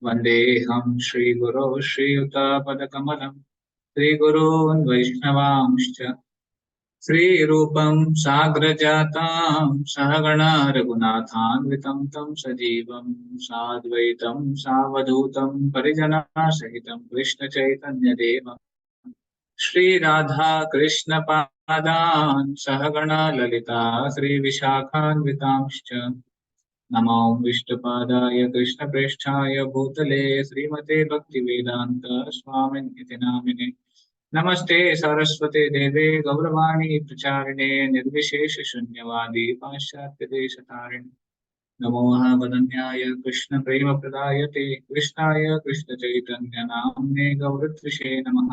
वन्देऽहं श्रीगुरो श्रीयुतापदकमलं श्रीगुरून् वैष्णवांश्च श्रीरूपं साग्रजातां सहगणा रघुनाथान्वितं तं सजीवं साद्वैतं सावधूतं परिजनसहितं कृष्णचैतन्यदेवं श्रीराधा कृष्णपादान् सहगणा ललिता श्रीविशाखान्वितांश्च नमो विष्णुपादाय कृष्णप्रेष्ठाय भूतले श्रीमते भक्तिवेदान्त स्वामिन् इति नामिने नमस्ते सरस्वते देवे गौरवाणी प्रचारिणे निर्विशेषशून्यवादी पाश्चात्यदेशतारिणे नमो महावदन्याय कृष्णप्रेमप्रदायते कृष्णाय कृष्णचैतन्यनाम्ने गौरत्विषे नमः।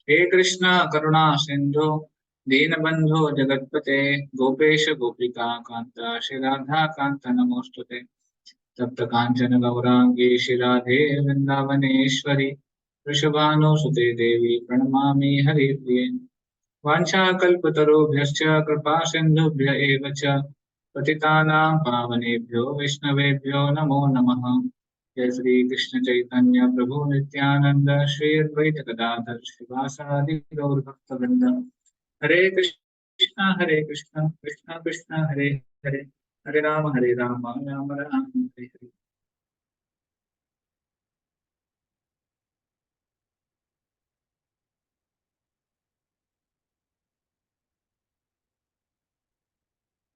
हे कृष्ण करुणा सिंधु दीनबंधु जगत्पते गोपेश गोपिका कांता श्री राधा कांत नमोस्तुते तप्त कांचन गौरांगी श्री राधे वृंदावनेश्वरी वृषभानुसुते देवी प्रणमामि हरिप्रिये वाञ्छाकल्पतरुभ्यश्च कृपा सिन्धुभ्य एव च पतितानां पावनेभ्यो वैष्णवेभ्यो नमो नमः। जय श्री कृष्ण चैतन्य प्रभु नित्यानंद श्री अद्वैत गदाधर श्रीवासादि गौर भक्तवृंद हरे कृष्णा कृष्णा कृष्णा हरे हरे हरे राम राम राम हरे हरे।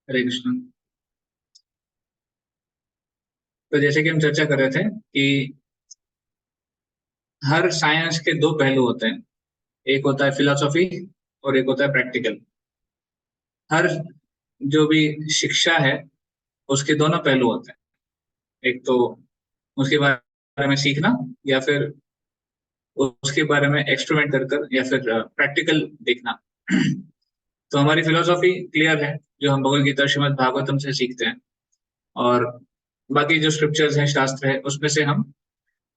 हरे कृष्ण। तो जैसे कि हम चर्चा कर रहे थे कि हर साइंस के दो पहलू होते हैं, एक होता है फिलोसॉफी और एक होता है प्रैक्टिकल। हर जो भी शिक्षा है उसके दोनों पहलू होते हैं, एक तो उसके बारे में सीखना या फिर उसके बारे में एक्सपेरिमेंट कर कर या फिर प्रैक्टिकल देखना। तो हमारी फिलोसॉफी क्लियर है जो हम भगवद गीता श्रीमद् भागवतम से सीखते हैं, और बाकी जो स्क्रिप्चर्स हैं शास्त्र है उसमें से हम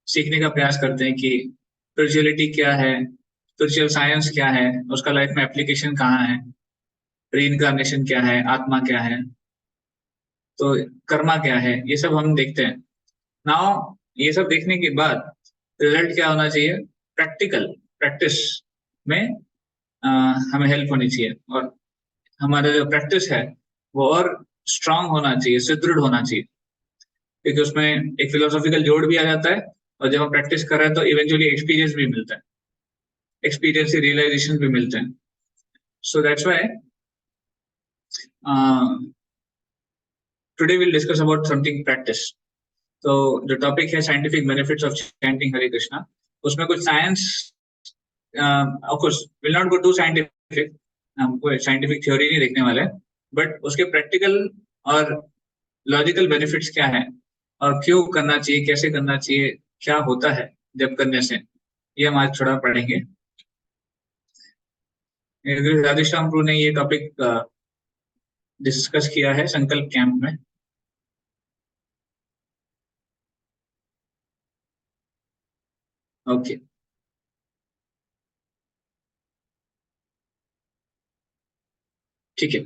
सीखने का प्रयास करते हैं कि स्पिरिचुअलिटी क्या है, स्पिरिचुअल साइंस क्या है, उसका लाइफ में एप्लीकेशन कहाँ है, रीइंकार्नेशन क्या है, आत्मा क्या है, तो कर्मा क्या है, ये सब हम देखते हैं। नाउ ये सब देखने के बाद रिजल्ट क्या होना चाहिए, प्रैक्टिकल प्रैक्टिस में अ, हमें हेल्प होनी चाहिए, और हमारा जो प्रैक्टिस है वो और स्ट्रांग होना चाहिए, सुदृढ़ होना चाहिए, क्योंकि उसमें एक फिलोसॉफिकल जोड़ भी आ जाता है, और जब हम प्रैक्टिस कर रहे हैं तो इवेंचुअली एक्सपीरियंस भी मिलता है, एक्सपीरियंस से रियलाइजेशन भी मिलते हैं। So that's why today will discuss about something practice. तो जो टॉपिक है scientific benefits of chanting Hare Krishna, उसमें कुछ science, of course will not go to scientific, हम कोई साइंटिफिक थ्योरी नहीं देखने वाले, बट उसके प्रैक्टिकल और लॉजिकल बेनिफिट्स क्या है, और क्यों करना चाहिए, कैसे करना चाहिए, क्या होता है जब करने से, ये हम आज थोड़ा पढ़ेंगे। राधेश्याम प्रभु ने ये टॉपिक डिस्कस किया है संकल्प कैंप में। ओके, ठीक है।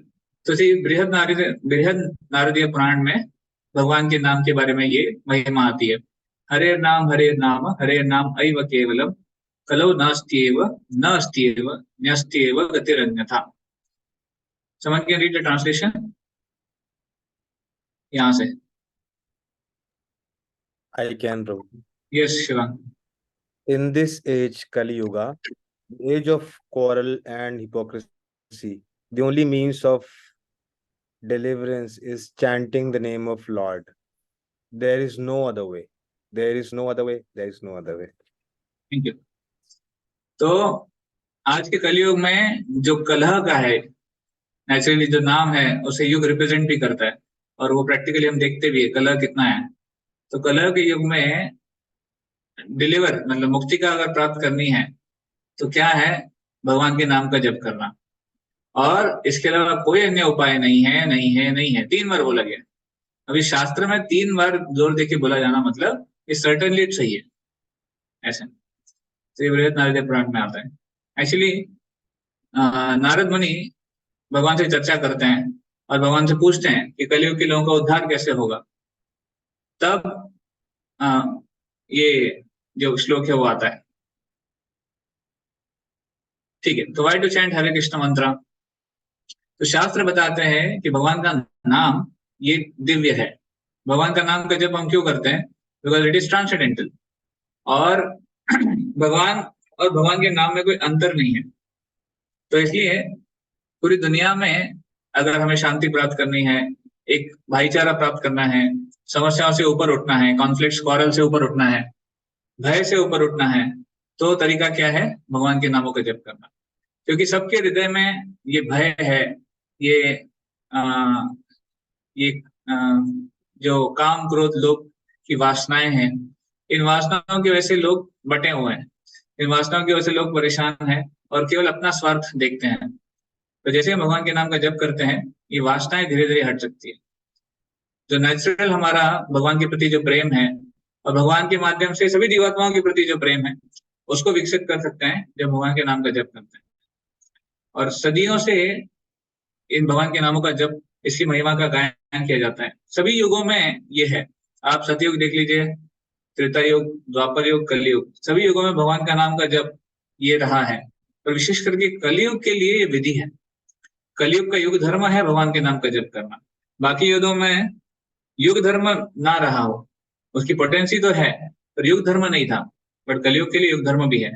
तो बृहद नारदीय पुराण में भगवान के नाम के बारे में ये महिमा आती है। हरे नाम ऐव केवलम कलौ नास्त्येव नास्त्येव न्यस्त्येव गतिरन्यथा। समझ के रीड द ट्रांसलेशन यहाँ से। I can, Prabhu. Yes Shivang. In this age, Kali Yuga, the age of quarrel and hypocrisy, the only means of deliverance is chanting the name of Lord. There is no other way. There is no other way. There is no other way. Thank you. तो आज के कलयुग में जो कलह का है, naturally जो नाम है उसे युग रिप्रेजेंट भी करता है, और वो प्रैक्टिकली हम देखते भी है कलह कितना है। तो कलह के युग में डिलीवर मतलब मुक्ति का अगर प्राप्त करनी है तो क्या है, भगवान के नाम का जप करना, और इसके अलावा कोई अन्य उपाय नहीं है, नहीं है, नहीं है। 3 बार बोला गया। अभी शास्त्र में 3 बार जोर देके बोला जाना मतलब ये सर्टेनली सही है, ऐसे। तो ये बृहद नारद पुराण में आता है। एक्चुअली नारद मुनि भगवान से चर्चा करते हैं और भगवान से पूछते हैं कि कलयुग के लोगों का उद्धार कैसे होगा। तब ये जो श्लोक है वो आता है। ठीक है, तो वाई टू चैंट हरे कृष्ण मंत्र? तो शास्त्र बताते हैं कि भगवान का नाम ये दिव्य है। भगवान का नाम का जप हम क्यों करते हैं? Because it is transcendental. और भगवान और भगवान के नाम में कोई अंतर नहीं है। तो इसलिए पूरी दुनिया में अगर हमें शांति प्राप्त करनी है, एक भाईचारा प्राप्त करना है, समस्याओं से ऊपर उठना है, कॉन्फ्लिक्ट क्वारल से ऊपर उठना है, भय से ऊपर उठना है, तो तरीका क्या है? भगवान के नामों का जप करना। क्योंकि सबके हृदय में ये भय है, ये आ, ये आ, जो काम क्रोध लोभ की वासनाएं हैं, इन वासनाओं की वजह से लोग बटे हुए हैं, इन वासनाओं की वजह से लोग परेशान हैं और केवल अपना स्वार्थ देखते हैं। तो जैसे हम भगवान के नाम का जप करते हैं, ये वासनाएं धीरे धीरे हट सकती है। जो नेचुरल हमारा भगवान के प्रति जो प्रेम है, और भगवान के माध्यम से सभी जीवात्माओं के प्रति जो प्रेम है, उसको विकसित कर सकते हैं जब भगवान के नाम का जप करते हैं। और सदियों से इन भगवान के नामों का जप, इसकी महिमा का गायन किया जाता है। सभी युगों में ये है। आप सतयुग देख लीजिए, त्रेता युग, द्वापर युग, कलयुग, सभी युगों में भगवान का नाम का जप ये रहा है। और विशेष करके कलयुग के लिए ये विधि है। कलयुग का युग धर्म है भगवान के नाम का जप करना। बाकी युगों में युग धर्म ना रहा हो, उसकी पोटेंसी तो है, पर युग धर्म नहीं था। बट कलयुग के लिए युग धर्म भी है।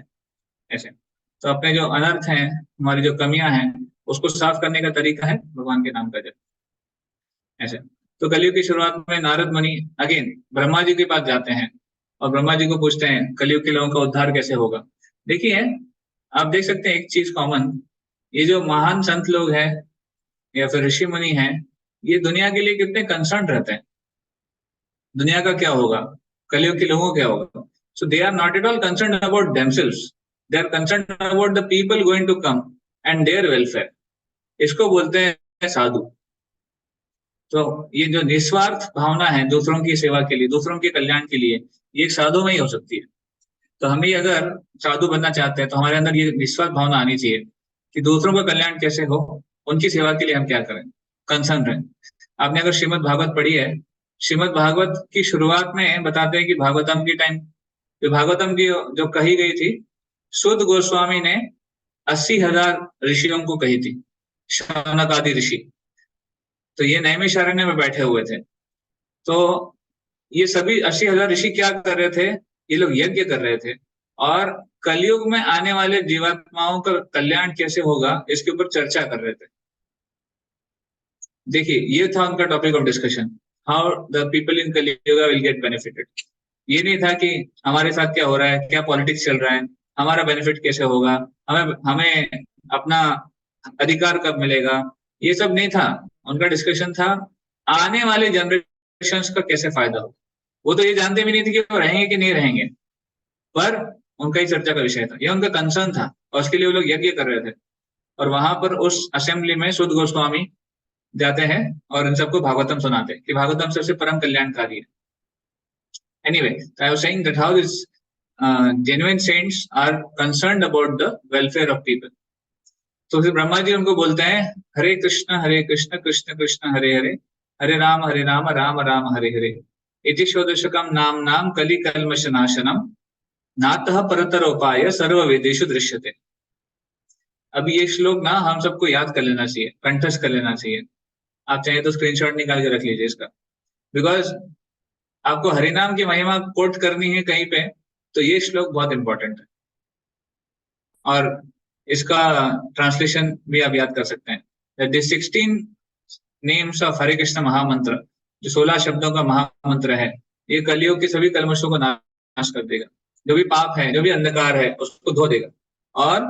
ऐसे तो अपने जो अनर्थ हैं, हमारी जो कमियां हैं, उसको साफ करने का तरीका है भगवान के नाम का जप। ऐसे तो कलयुग की शुरुआत में नारद मुनि अगेन ब्रह्मा जी के पास जाते हैं और ब्रह्मा जी को पूछते हैं कलयुग के लोगों का उद्धार कैसे होगा। देखिए, आप देख सकते हैं एक चीज कॉमन, ये जो महान संत लोग हैं या फिर ऋषि मुनि हैं, ये दुनिया के लिए कितने कंसर्न रहते हैं। दुनिया का क्या होगा, कलयुग के लोगों का क्या होगा। So they are not at all concern about themselves, they are concern about the people going to come and their welfare. इसको बोलते हैं साधु। तो ये जो निस्वार्थ भावना है दूसरों की सेवा के लिए, दूसरों के कल्याण के लिए, ये एक साधु में ही हो सकती है। तो हम ही अगर साधु बनना चाहते हैं तो हमारे अंदर ये निस्वार्थ भावना आनी चाहिए कि दूसरों का कल्याण कैसे हो, उनकी सेवा के लिए हम क्या करें, कंसर्न रहें। आपने अगर श्रीमद् भागवत पढ़ी है, श्रीमद् भागवत की शुरुआत में बताते हैं कि भागवतम के टाइम, जो भागवतम की जो कही गई थी, सुद गोस्वामी ने 80,000 ऋषियों को कही थी, शौनक आदि ऋषि। तो ये नैमिषारण्य में बैठे हुए थे। तो ये सभी 80,000 ऋषि क्या कर रहे थे? ये लोग यज्ञ कर रहे थे और कलयुग में आने वाले जीवात्माओं का कल्याण कैसे होगा इसके ऊपर चर्चा कर रहे थे। देखिए, ये था उनका topic of discussion, how the people in कलयुग विल गेट बेनिफिटेड। ये नहीं था कि हमारे साथ क्या हो रहा है, क्या पॉलिटिक्स चल रहा है, हमारा बेनिफिट कैसे होगा, हमें हमें अपना अधिकार कब मिलेगा, ये सब नहीं था। उनका डिस्कशन था आने वाले जनरेशन का कैसे फायदा हो। वो तो ये जानते भी नहीं थे कि वो रहेंगे कि नहीं रहेंगे, पर उनका ही चर्चा का विषय था, ये उनका कंसर्न था और उसके लिए वो लोग यज्ञ कर रहे थे। और वहां पर उस असेंबली में सुद गोस्वामी जाते हैं और इन सबको भागवतम सुनाते हैं कि भागवतम सबसे परम कल्याणकारी है। Anyway, I was saying that how these genuine saints are concerned about the welfare of people. तो फिर ब्रह्मा जी उनको बोलते हैं हरे कृष्ण कृष्ण कृष्ण हरे हरे, हरे राम राम राम हरे हरे, इति षोडशकम नाम नाम कलि कल्मष नाशनम, नातः परतरोपाय सर्व वेदेषु दृश्यते। अब ये श्लोक ना हम सबको याद कर लेना चाहिए, कंठस्थ कर लेना चाहिए। आप चाहे तो स्क्रीनशॉट निकाल के रख लीजिए इसका, बिकॉज आपको हरिनाम की महिमा कोट करनी है कहीं पे, तो ये श्लोक बहुत इंपॉर्टेंट है। और इसका ट्रांसलेशन भी आप याद कर सकते हैं। The 16 names of Hare Krishna महामंत्र, जो 16 शब्दों का महामंत्र है, ये कलियुग के सभी कल्मशों को नाश कर देगा। जो भी पाप है, जो भी अंधकार है, उसको धो देगा। और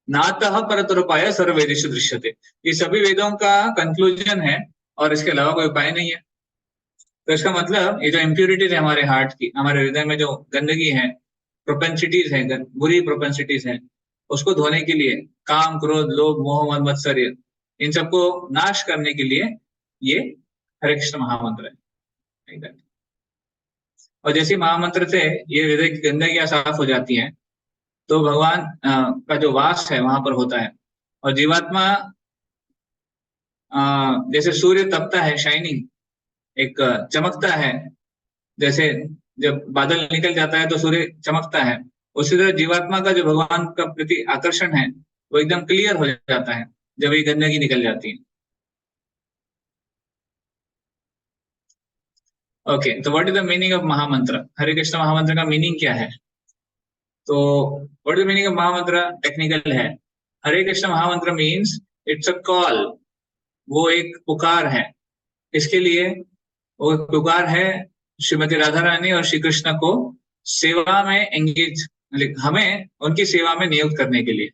नातः परतरोपाय सर्व वेदेषु दृश्यते, ये सभी वेदों का कंक्लूजन है और इसके अलावा कोई उपाय नहीं है। तो इसका मतलब ये जो इम्प्योरिटीज है हमारे हार्ट की, हमारे हृदय में जो गंदगी है, प्रोपेंसिटीज है, बुरी प्रोपेंसिटीज है, उसको धोने के लिए, काम क्रोध लोभ मोह मद मत्सर्य, इन सबको नाश करने के लिए ये हरे कृष्ण महामंत्र है। और जैसे महामंत्र से ये हृदय की गंदगियां साफ हो जाती हैं, तो भगवान का जो वास है वहां पर होता है। और जीवात्मा जैसे सूर्य तपता है, शाइनिंग एक चमकता है, जैसे जब बादल निकल जाता है तो सूर्य चमकता है, उसी तरह जीवात्मा का जो भगवान का प्रति आकर्षण है वो एकदम क्लियर हो जाता है जब ये गंदगी निकल जाती है। ओके, तो what is the meaning of महामंत्र? हरे कृष्ण महामंत्र का मीनिंग क्या है? तो what is the meaning of महामंत्र? टेक्निकल है। हरे कृष्ण महामंत्र मीन्स इट्स अ कॉल, वो एक पुकार है। इसके लिए वो पुकार है श्रीमती राधा रानी और श्री कृष्ण को सेवा में एंगेज, हमें उनकी सेवा में नियुक्त करने के लिए।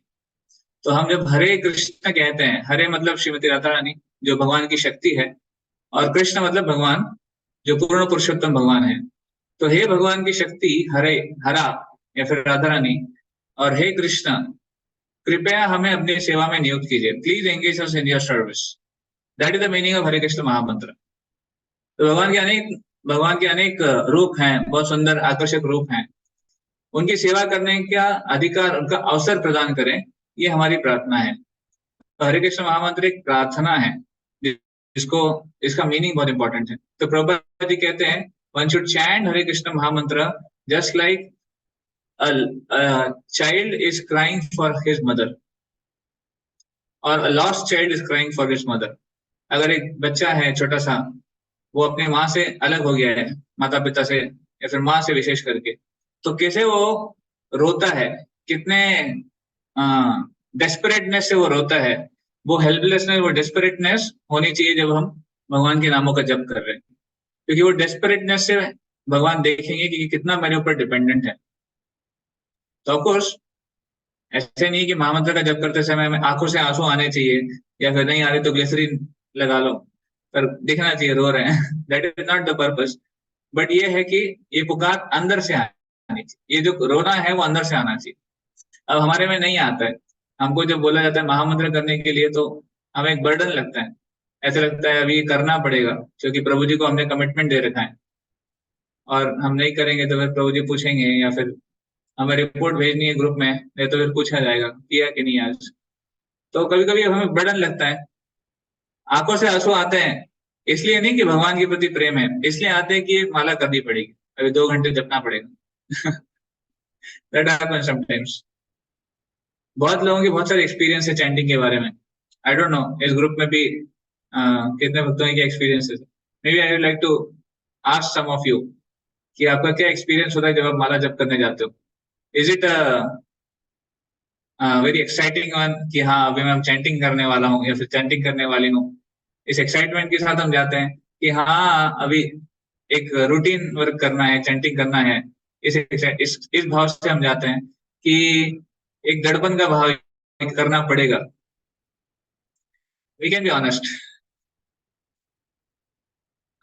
तो हम जब हरे कृष्ण कहते हैं, हरे मतलब श्रीमती राधा रानी जो भगवान की शक्ति है, और कृष्ण मतलब भगवान जो पूर्ण पुरुषोत्तम भगवान है। तो हे भगवान की शक्ति हरे, हरा या फिर राधा रानी, और हे कृष्ण, कृपया हमें अपनी सेवा में नियुक्त कीजिए, please engage us in your service. That is the meaning of Hare Krishna महामंत्र। तो भगवान के अनेक रूप हैं, बहुत सुंदर आकर्षक रूप हैं। उनकी सेवा करने का अधिकार, उनका अवसर प्रदान करें, ये हमारी प्रार्थना है। तो हरे कृष्ण महामंत्र एक प्रार्थना है जिसको, इसका मीनिंग बहुत इंपॉर्टेंट है। तो प्रभुपाद जी कहते हैं वन शुड चैंट हरे कृष्ण महामंत्र just like a child is crying for his mother और a lost child is crying for his mother। अगर एक बच्चा है छोटा सा, वो अपने माँ से अलग हो गया है, माता पिता से या फिर माँ से विशेष करके, तो कैसे वो रोता है, कितने डेस्परेटनेस से वो रोता है। वो हेल्पलेसनेस, वो डेस्परेटनेस होनी चाहिए जब हम भगवान के नामों का जप कर रहे हैं, क्योंकि वो डेस्परेटनेस से भगवान देखेंगे कि कितना मेरे ऊपर डिपेंडेंट है। तो ऑफकोर्स ऐसे नहीं कि महामंत्र का जप करते समय हमें आंखों से आंसू आने चाहिए, या फिर नहीं आ रहे तो ग्लिसरीन लगा लो, पर दिखना चाहिए रो रहे हैं। That is not the purpose. But ये है कि ये पुकार अंदर से आनी चाहिए, ये जो रोना है वो अंदर से आना चाहिए। अब हमारे में नहीं आता है। हमको जब बोला जाता है महामंत्र करने के लिए तो हमें एक बर्डन लगता है, ऐसा लगता है अभी ये करना पड़ेगा क्योंकि प्रभु जी को हमने कमिटमेंट दे रखा है, और हम नहीं करेंगे तो फिर प्रभु जी पूछेंगे, या फिर हमें रिपोर्ट भेजनी है ग्रुप में, नहीं तो फिर पूछा जाएगा किया कि नहीं आज। तो कभी कभी हमें बर्डन लगता है, आंखों से आंसू आते हैं। इसलिए नहीं कि भगवान के प्रति प्रेम है, इसलिए आते हैं कि ये माला करनी पड़ेगी, अभी 2 घंटे जपना पड़ेगा। That happens sometimes. बहुत लोगों के बहुत सारे एक्सपीरियंस है चैंटिंग के बारे में। आई डोंट नो इस ग्रुप में भी कितने भक्तों के experiences. Maybe I would like to ask some of you कि आपका क्या एक्सपीरियंस होता है जब आप माला जप करने जाते हो? Is it very exciting one कि हाँ अभी मैं चैंटिंग करने वाला हूँ या फिर चैंटिंग करने वाली हूँ, इस एक्साइटमेंट के साथ हम जाते हैं कि हाँ अभी एक रूटीन वर्क करना है, चैंटिंग करना है, इस भाव से हम जाते हैं कि एक दड़पन का भाव करना पड़ेगा? We can be honest.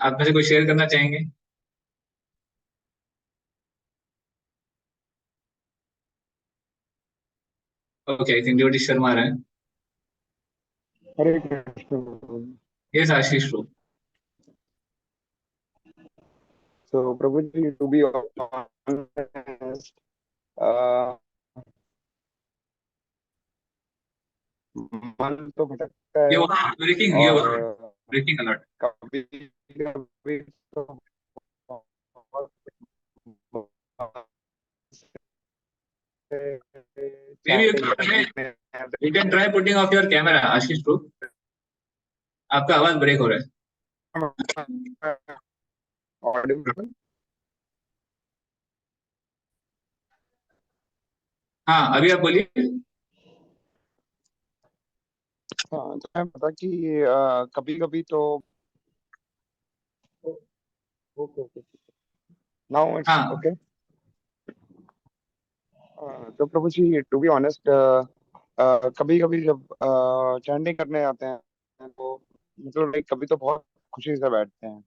आप में से कोई शेयर करना चाहेंगे? ओके, आई थिंक ज्योतिष शर्मा रहे हैं। हरे कृष्ण प्रभु। यस, आशीष रो। So प्रभु जी, to be honest, uh, मन तो भटकता है, ये ब्रेकिंग, ये और ब्रेकिंग अलर्ट। कभी कभी तो बहुत Maybe chatting you can try putting off your camera, आशीष रो। आपका आवाज ब्रेक हो रहा है। ऑडिबल। हाँ, अभी आप बोलिए। हाँ, तो मैं बता कि कभी कभी तो ओके ओके, नाउ इट्स हाँ ओके। तो प्रभु जी, टू बी ऑनेस्ट, कभी कभी जब चैंटिंग करने आते हैं तो मतलब like, कभी तो बहुत खुशी से बैठते हैं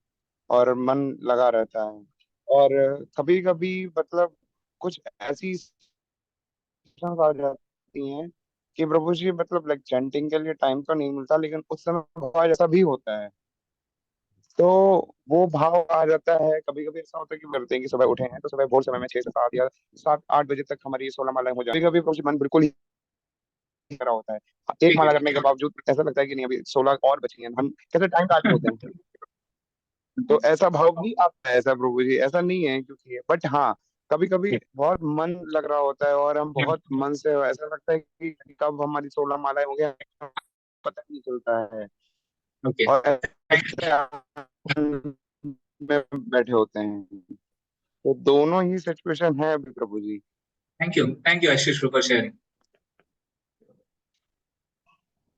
और मन लगा रहता है, और कभी कभी मतलब कुछ ऐसी situations आ जाती हैं कि प्रभु जी मतलब लाइक चैंटिंग के लिए टाइम तो नहीं मिलता, लेकिन उस समय बहुत ऐसा भी होता है। तो वो भाव आ जाता है। कभी कभी ऐसा होता है कि करते हैं कि सुबह उठे हैं तो सुबह भोर समय में 6 से 7 या 7-8 बजे तक हमारी ये 16 मालाएं हो जाती है। कभी कभी प्रभु जी मन बिल्कुल ही करा होता है, एक ठीक है, माला ठीक करने के है। बावजूद ऐसा लगता है कि नहीं, अभी 16 और बची हैं, हम कैसे टाइम काट होते हैं। तो ऐसा भाव भी आता है ऐसा प्रभु जी, ऐसा नहीं है क्योंकि, बट हाँ कभी कभी बहुत मन लग रहा होता है और हम बहुत मन से, ऐसा लगता है कि कब हमारी 16 मालाएं हो गया पता नहीं चलता है। ओके, और ऐसे आनंद में बैठे होते हैं, तो दोनों ही सिचुएशन है अभी प्रभु जी। Thank you Ashish for sharing.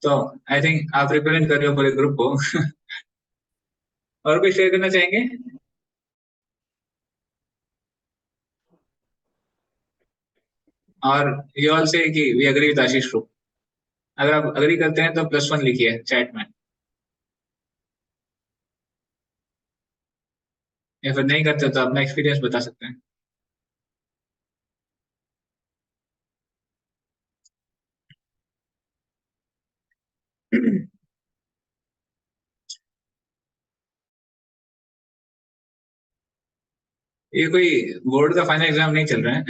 तो आई थिंक आप रिप्रेजेंट कर रहे हो पूरे ग्रुप को। और कोई शेयर करना चाहेंगे? और ये ऑल से कि we agree with Ashish group. अगर आप अग्री करते हैं तो +1 लिखिए चैट में, या फिर नहीं करते तो अपना एक्सपीरियंस बता सकते हैं। ये कोई बोर्ड का फाइनल एग्जाम नहीं चल रहा है।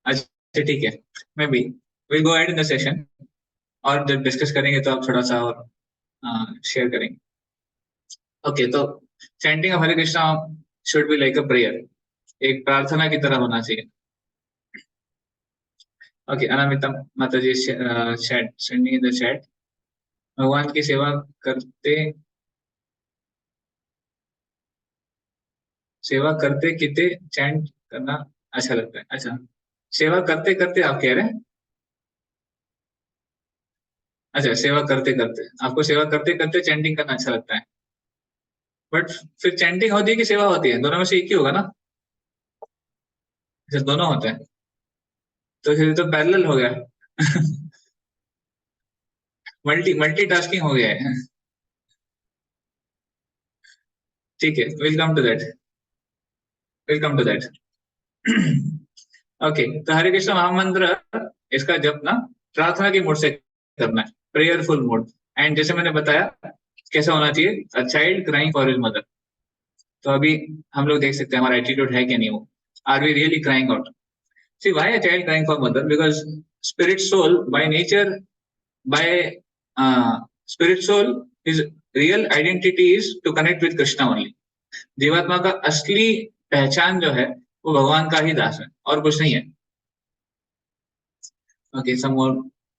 अच्छा ठीक है, मैं भी will go ahead in the session, और जब डिस्कस करेंगे तो आप थोड़ा सा और शेयर करेंगे। ओके, तो chanting of Hare Krishna should be like a prayer, एक प्रार्थना की तरह होना चाहिए। ओके, अनामिता माता ji chat sending in the chat, भगवान की सेवा करते किते चैंट करना अच्छा लगता है। अच्छा, सेवा करते करते आप कह रहे हैं? अच्छा, सेवा करते करते आपको सेवा करते करते चैंटिंग करना अच्छा लगता है, बट फिर चैंटिंग होती है कि सेवा होती है? दोनों में से एक ही होगा ना? अच्छा, दोनों होते हैं, तो फिर तो पैरेलल हो गया। मल्टीटास्किंग हो गया है। ठीक है, वेलकम टू दैट। ओके, तो हरे कृष्ण महामंत्र, इसका जप ना प्रार्थना के मूड से करना है, प्रेयरफुल मूड। एंड जैसे मैंने बताया कैसा होना चाहिए, अ child crying for his mother. तो अभी हम लोग देख सकते हैं हमारा एटीट्यूड है कि नहीं, वो are we really crying out? See why a child crying for mother? Because spirit soul by nature, by spirit soul, his real identity is to connect with Krishna only. जीवात्मा का असली पहचान जो है वो भगवान का ही दास है, और कुछ नहीं है। ओके, सम और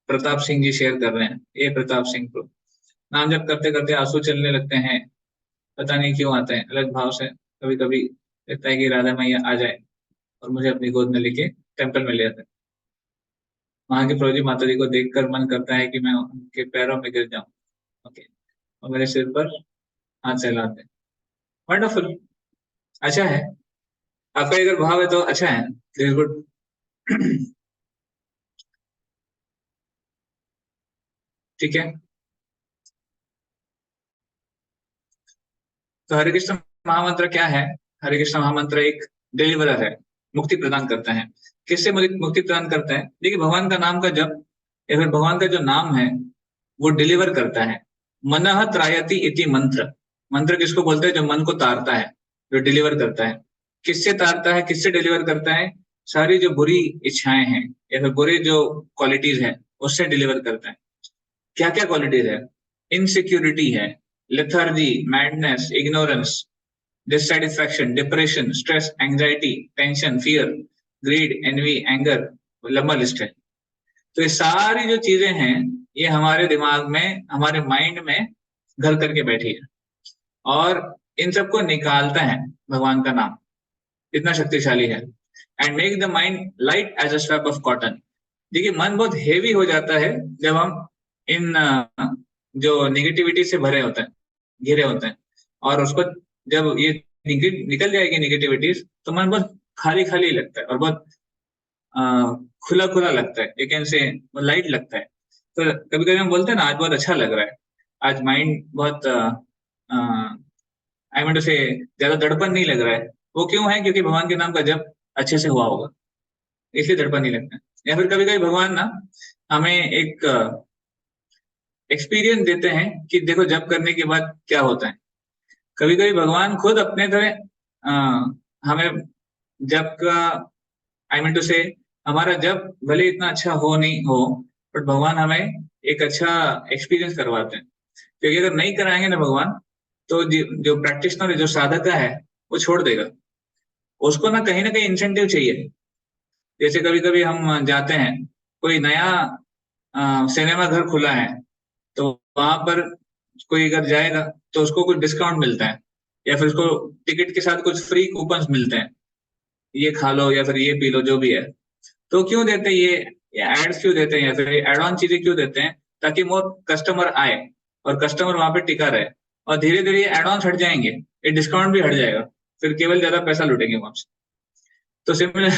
प्रताप सिंह जी शेयर कर रहे हैं। ये प्रताप सिंह को नाम जप करते करते आंसू चलने लगते हैं, पता नहीं क्यों आते हैं, अलग भाव से। कभी कभी लगता है कि राधा मैया आ जाए और मुझे अपनी गोद में लेके टेम्पल में ले आते हैं। वहां की प्रोजी माता जी को देखकर मन करता है कि मैं उनके पैरों में गिर जाऊं। ओके, और मेरे सिर पर हाथ सहलाते हैं। वंडरफुल, अच्छा है। आपका अगर भाव है तो अच्छा है, दिस इज गुड। ठीक है, तो हरे कृष्ण महामंत्र क्या है? हरे कृष्ण महामंत्र एक डिलीवरर है, मुक्ति प्रदान करता है। किससे मुक्ति प्रदान करता है? देखिए, भगवान का नाम का जप या फिर भगवान का जो नाम है वो डिलीवर करता है। मनः त्रायति इति मंत्र, मंत्र किसको बोलते हैं? जो मन को तारता है, जो डिलीवर करता है। किससे तारता है, किससे डिलीवर करता है? सारी जो बुरी इच्छाएं हैं या फिर बुरे जो क्वालिटीज है उससे डिलीवर करता है। क्या क्या क्वालिटीज है? इनसिक्योरिटी है, lethargy, madness, ignorance, dissatisfaction, depression, stress, anxiety, tension, fear, greed, envy, anger, लंबा लिस्ट है। तो ये सारी जो चीजें हैं ये हमारे दिमाग में, हमारे माइंड में घर करके बैठी है, और इन सबको निकालता है भगवान का नाम, इतना शक्तिशाली है। And make the mind light as a swab of cotton. देखिए, मन बहुत हेवी हो जाता है जब हम इन जो निगेटिविटी से भरे होते हैं, घिरे होते हैं, और उसको जब ये निकल जाएगी निगेटिविटीज, तो मन बहुत खाली खाली लगता है और बहुत खुला खुला लगता है, एक से लाइट लगता है। तो कभी कभी हम बोलते हैं ना, आज बहुत अच्छा लग रहा है, आज माइंड बहुत आई मीन टू से ज्यादा दड़पन नहीं लग रहा है। वो क्यों है? क्योंकि भगवान के नाम का जप अच्छे से हुआ होगा, इसलिए दड़पन नहीं लगता है। या फिर कभी कभी भगवान ना हमें एक एक्सपीरियंस देते हैं कि देखो जप करने के बाद क्या होता है। कभी कभी भगवान खुद अपने तरह हमें जप का, आई मीन टू से, हमारा जप भले इतना अच्छा हो नहीं हो, बट भगवान हमें एक अच्छा एक्सपीरियंस करवाते हैं, क्योंकि अगर नहीं कराएंगे ना भगवान, तो जो प्रैक्टिशनर है, जो साधका है, वो छोड़ देगा। उसको ना कहीं इंसेंटिव चाहिए। जैसे कभी कभी हम जाते हैं, कोई नया सिनेमा घर खुला है, तो वहां पर कोई अगर जाएगा तो उसको कुछ डिस्काउंट मिलता है, या फिर उसको टिकट के साथ कुछ फ्री कूपन्स मिलते हैं, ये खा लो या फिर ये पी लो, जो भी है। तो क्यों देते हैं ये एड्स क्यों देते हैं, या फिर एड ऑन चीजें क्यों देते हैं? ताकि मोर कस्टमर आए और कस्टमर वहां पे टिका रहे, और धीरे धीरे ये एड ऑन हट जाएंगे, ये डिस्काउंट भी हट जाएगा, फिर केवल ज्यादा पैसा लूटेंगे वहां से। तो similar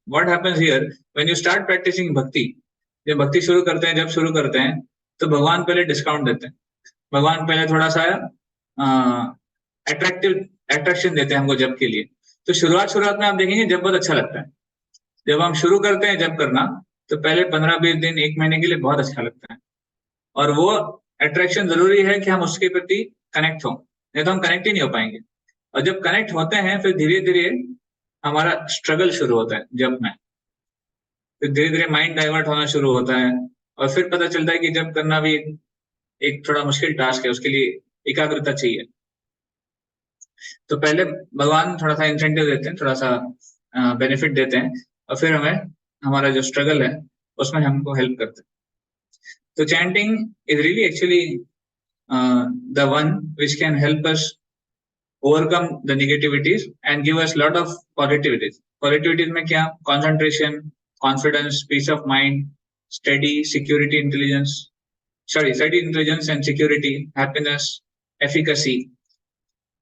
what happens here when you start practising bhakti. जब भक्ति शुरू करते हैं, जब शुरू करते हैं, तो भगवान पहले डिस्काउंट देते हैं। भगवान पहले थोड़ा सा अट्रैक्टिव अट्रैक्शन देते हैं हमको जब के लिए। तो शुरुआत में आप देखेंगे जब बहुत अच्छा लगता है। जब हम शुरू करते हैं जब करना, तो पहले 15-20 दिन, 1 महीने के लिए बहुत अच्छा लगता है, और वो अट्रैक्शन जरूरी है कि हम उसके प्रति कनेक्ट हों, नहीं तो हम कनेक्ट ही नहीं हो पाएंगे। और जब कनेक्ट होते हैं, फिर धीरे धीरे हमारा स्ट्रगल शुरू होता है जब में, फिर धीरे धीरे माइंड डाइवर्ट होना शुरू होता है, और फिर पता चलता है कि जब करना भी एक थोड़ा मुश्किल टास्क है, उसके लिए एकाग्रता चाहिए। तो पहले भगवान थोड़ा सा इंसेंटिव देते हैं, थोड़ा सा बेनिफिट देते हैं, और फिर हमें हमारा जो स्ट्रगल है उसमें हमको हेल्प करते हैं। तो chanting is really actually the one which can help us overcome the negativities and give us lot of positivities. Positivities में क्या? Concentration, confidence, peace of mind, steady intelligence and security, happiness, efficacy,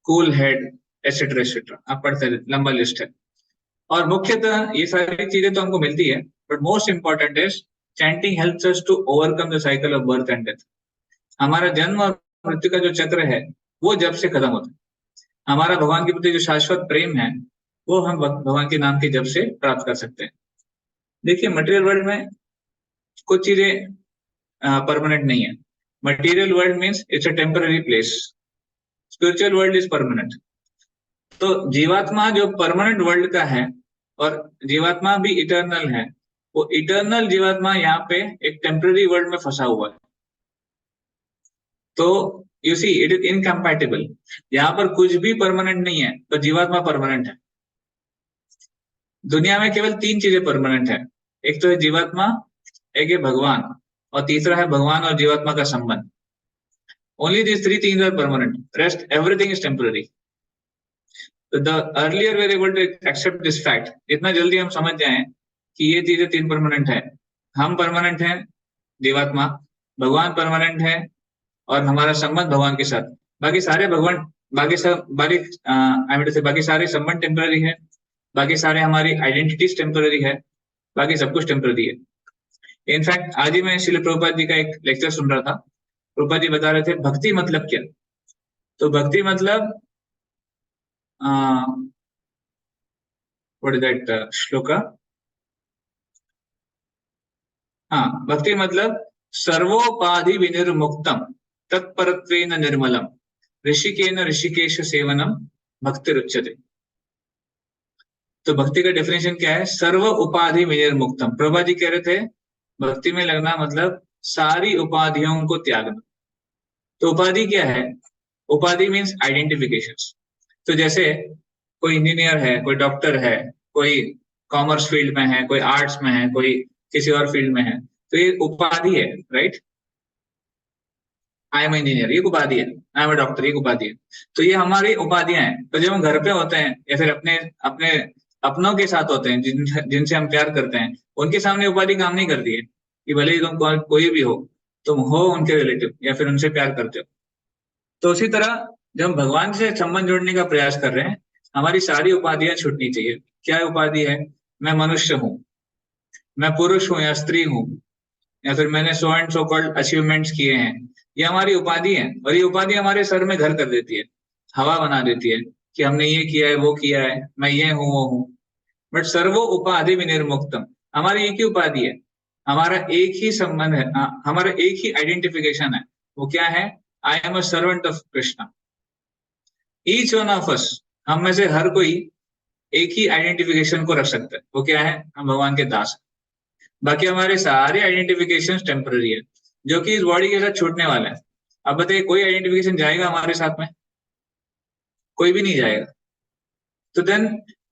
cool head, etc. etc. आप पढ़ते हैं, लंबा list है। और मुख्यतः ये सारी चीजें तो हमको मिलती है, but most important is chanting helps us to overcome the cycle of birth and death. हमारा जन्म और मृत्यु का जो चक्र है, वो जब से खत्म होता है। हमारा भगवान के प्रति जो शाश्वत प्रेम है, वो हम भगवान के नाम के जप से प्राप्त कर सकते हैं। देखिए, मटेरियल वर्ल्ड में कुछ चीजें परमानेंट नहीं है। Material world means it's a temporary place, spiritual world is permanent. तो जीवात्मा जो परमानेंट वर्ल्ड का है, और जीवात्मा भी इटर्नल है, वो इटर्नल जीवात्मा यहाँ पे एक टेम्पररी वर्ल्ड में फंसा हुआ है। तो you see it is incompatible. यहाँ पर कुछ भी परमानेंट नहीं है, तो जीवात्मा परमानेंट है। दुनिया में केवल 3 चीजें परमानेंट है, एक तो है जीवात्मा, एक है भगवान, और तीसरा है भगवान और जीवात्मा का संबंध। Only these 3 things are permanent, rest everything is temporary. So the earlier we are able to accept this fact, इतना जल्दी हम समझ जाएं कि ये चीजें 3 परमानेंट है। हम परमानेंट हैं, जीवात्मा, भगवान परमानेंट है, और हमारा संबंध भगवान के साथ। बाकी सारे भगवान, बाकी सारे संबंध टेम्पररी है, बाकी सारे हमारी आइडेंटिटीज टेम्पररी है, बाकी सब कुछ टेम्पररी है। इनफैक्ट आज ही मैं श्रील प्रभुपाद जी का एक लेक्चर सुन रहा था। प्रभुपाद जी बता रहे थे भक्ति मतलब क्या। तो भक्ति मतलब व्हाट इज दैट श्लोका? हाँ, भक्ति मतलब सर्वोपाधि विनिर्मुक्तम तत्परत्वेन निर्मलम ऋषिकेन ऋषिकेश सेवनम भक्ति रुच्यते। तो भक्ति का डेफिनेशन क्या है? सर्व उपाधि विनिर्मुक्तम। प्रभा जी कह रहे थे भक्ति में लगना मतलब सारी उपाधियों को त्यागना। तो उपाधि क्या है? उपाधि मीन्स आइडेंटिफिकेशंस। तो जैसे कोई इंजीनियर है, कोई डॉक्टर है, कोई कॉमर्स फील्ड में है, कोई आर्ट्स में है, कोई किसी और फील्ड में है, तो ये उपाधि है, राइट? आई एम इंजीनियर, ये उपाधि है। आई एम डॉक्टर, ये उपाधि है। तो ये हमारी उपाधियां हैं। तो जब हम घर पे होते हैं या फिर अपने अपने अपनों के साथ होते हैं, जिनसे हम प्यार करते हैं, उनके सामने उपाधि काम नहीं करती है, कि भले ही तुम कोई भी हो, तुम हो उनके रिलेटिव या फिर उनसे प्यार करते हो। तो उसी तरह जब हम भगवान से संबंध जोड़ने का प्रयास कर रहे हैं, हमारी सारी उपाधियां छूटनी चाहिए। क्या उपाधि है? मैं मनुष्य हूँ, मैं पुरुष हूँ या स्त्री हूँ, या फिर मैंने so and so called achievements किए हैं। ये हमारी उपाधि है, और ये उपाधि हमारे सर में घर कर देती है, हवा बना देती है कि हमने ये किया है, वो किया है, मैं ये हूँ, वो हूँ। बट सर्वो उपाधि विनिर्मुक्तम, हमारी एक ही उपाधि है, हमारा एक ही संबंध है, हमारा एक ही आइडेंटिफिकेशन है। वो क्या है? I am a servant of Krishna. Each one of us, हम में से हर कोई एक ही आइडेंटिफिकेशन को रख सकता है। वो क्या है? हम भगवान के दास। बाकी हमारे सारे आइडेंटिफिकेशन टेम्पररी है, जो कि इस बॉडी के साथ छूटने वाला है। अब बताइए, कोई आइडेंटिफिकेशन जाएगा हमारे साथ में? कोई भी नहीं जाएगा। तो then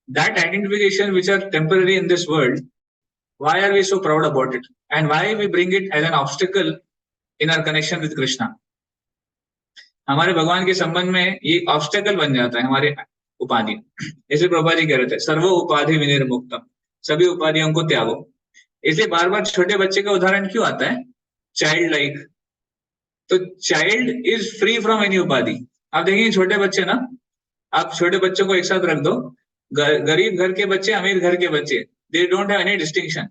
that identification which are temporary in this world, why are we so proud about it and why we bring it as an obstacle in our connection with Krishna? हमारे भगवान के संबंध में ये ऑब्स्टेकल बन जाता है हमारे उपाधि। जैसे प्रभुपाद जी कह रहे थे, सर्व उपाधि विनिर्मुक्तम, सभी उपाधियों को त्यागो। इसलिए बार बार छोटे बच्चे का उदाहरण क्यों आता है? Child like. तो child is free from any उपाधि। आप देखेंगे छोटे बच्चे ना, आप छोटे बच्चों को एक साथ रख दो, गरीब घर के बच्चे, अमीर घर के बच्चे, they don't have any distinction.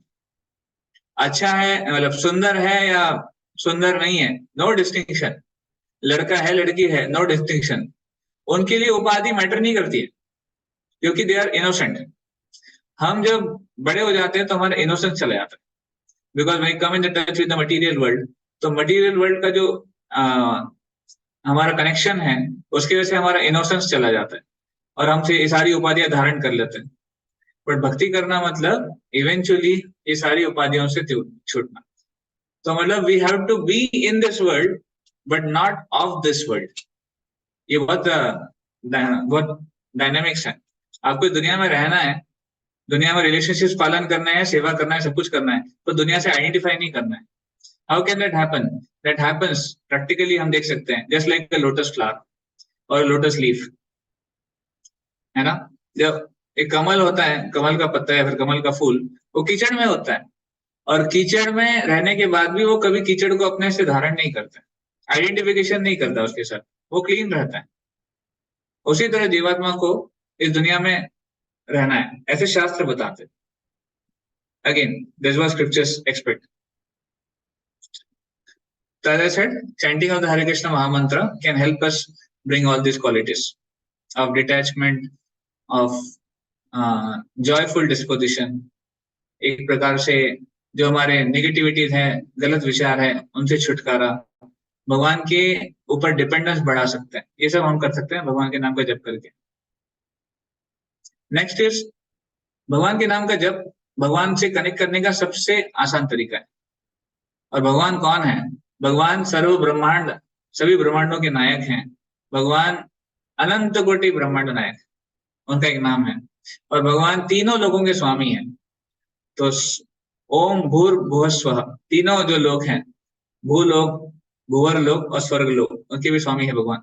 अच्छा है, मतलब सुंदर है या सुंदर नहीं है, नो डिस्टिंक्शन। लड़का है लड़की है, नो डिस्टिंक्शन। उनके लिए उपाधि मैटर नहीं करती है, क्योंकि दे आर इनोसेंट। हम जब बड़े हो जाते हैं तो हमारा इनोसेंस चला जाता है, because we come in the touch with the material world. तो मटेरियल वर्ल्ड का जो हमारा कनेक्शन है, उसकी वजह से हमारा इनोसेंस चला जाता है और हमसे ये सारी उपाधियां धारण कर लेते हैं। बट भक्ति करना मतलब इवेंचुअली ये सारी उपाधियों से छूटना। तो मतलब we have to be in this world but not of this world. ये बहुत डायनेमिक्स है। आपको दुनिया में रहना है, दुनिया में रिलेशनशिप्स पालन करना है, सेवा करना है, सब कुछ करना है, तो दुनिया से आइडेंटिफाई नहीं करना है। How can that happen? That happens practically, हम देख सकते हैं, just like the lotus flower और लोटस लीफ, है ना। जब एक कमल होता है, कमल का पत्ता या फिर कमल का फूल, वो कीचड़ में होता है, और कीचड़ में रहने के बाद भी वो कभी कीचड़ को अपने से धारण नहीं करता, आइडेंटिफिकेशन नहीं करता उसके साथ, वो क्लीन रहता है। उसी तरह जीवात्मा को इस दुनिया में रहना है, ऐसे शास्त्र बताते। Again this was scriptures expect. So as I said, chanting of the Hare Krishna Mahamantra can help us bring all these qualities of detachment, of joyful disposition। एक प्रकार से जो हमारे नेगेटिविटीज हैं, गलत विचार है, उनसे छुटकारा, भगवान के ऊपर डिपेंडेंस बढ़ा सकते हैं। ये सब हम कर सकते हैं भगवान के नाम का जप करके। नेक्स्ट इज, भगवान के नाम का जप भगवान से कनेक्ट करने का सबसे आसान तरीका है। और भगवान कौन है? भगवान सर्व ब्रह्मांड, सभी ब्रह्मांडों के नायक हैं। भगवान अनंत कोटि ब्रह्मांड नायक, उनका एक नाम है। और भगवान तीनों लोगों के स्वामी हैं। तो ओम भूर भुवः स्वः, तीनों जो लोग हैं, भूलोक, भूवर लोक और स्वर्ग लोक, उनके भी स्वामी है भगवान।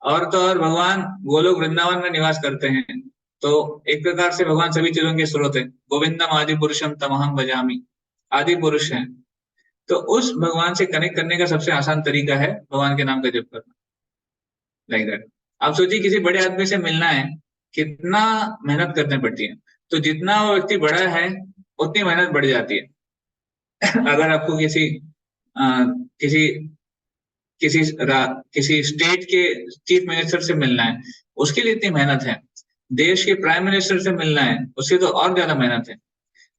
और तो और भगवान गोलोक वृंदावन में निवास करते हैं। तो एक प्रकार से भगवान सभी चीजों के स्रोत है। गोविंदम आदि पुरुषम तमहम भजामि, आदि पुरुष है। तो उस भगवान से कनेक्ट करने का सबसे आसान तरीका है भगवान के नाम का जप करना, लाइक दैट। आप सोचिए, किसी बड़े आदमी से मिलना है, कितना मेहनत करनी पड़ती है। तो जितना वो व्यक्ति बड़ा है, उतनी मेहनत बढ़ जाती है। अगर आपको किसी किसी किसी किसी स्टेट के चीफ मिनिस्टर से मिलना है, उसके लिए इतनी मेहनत है। देश के प्राइम मिनिस्टर से मिलना है, उससे तो और ज्यादा मेहनत है।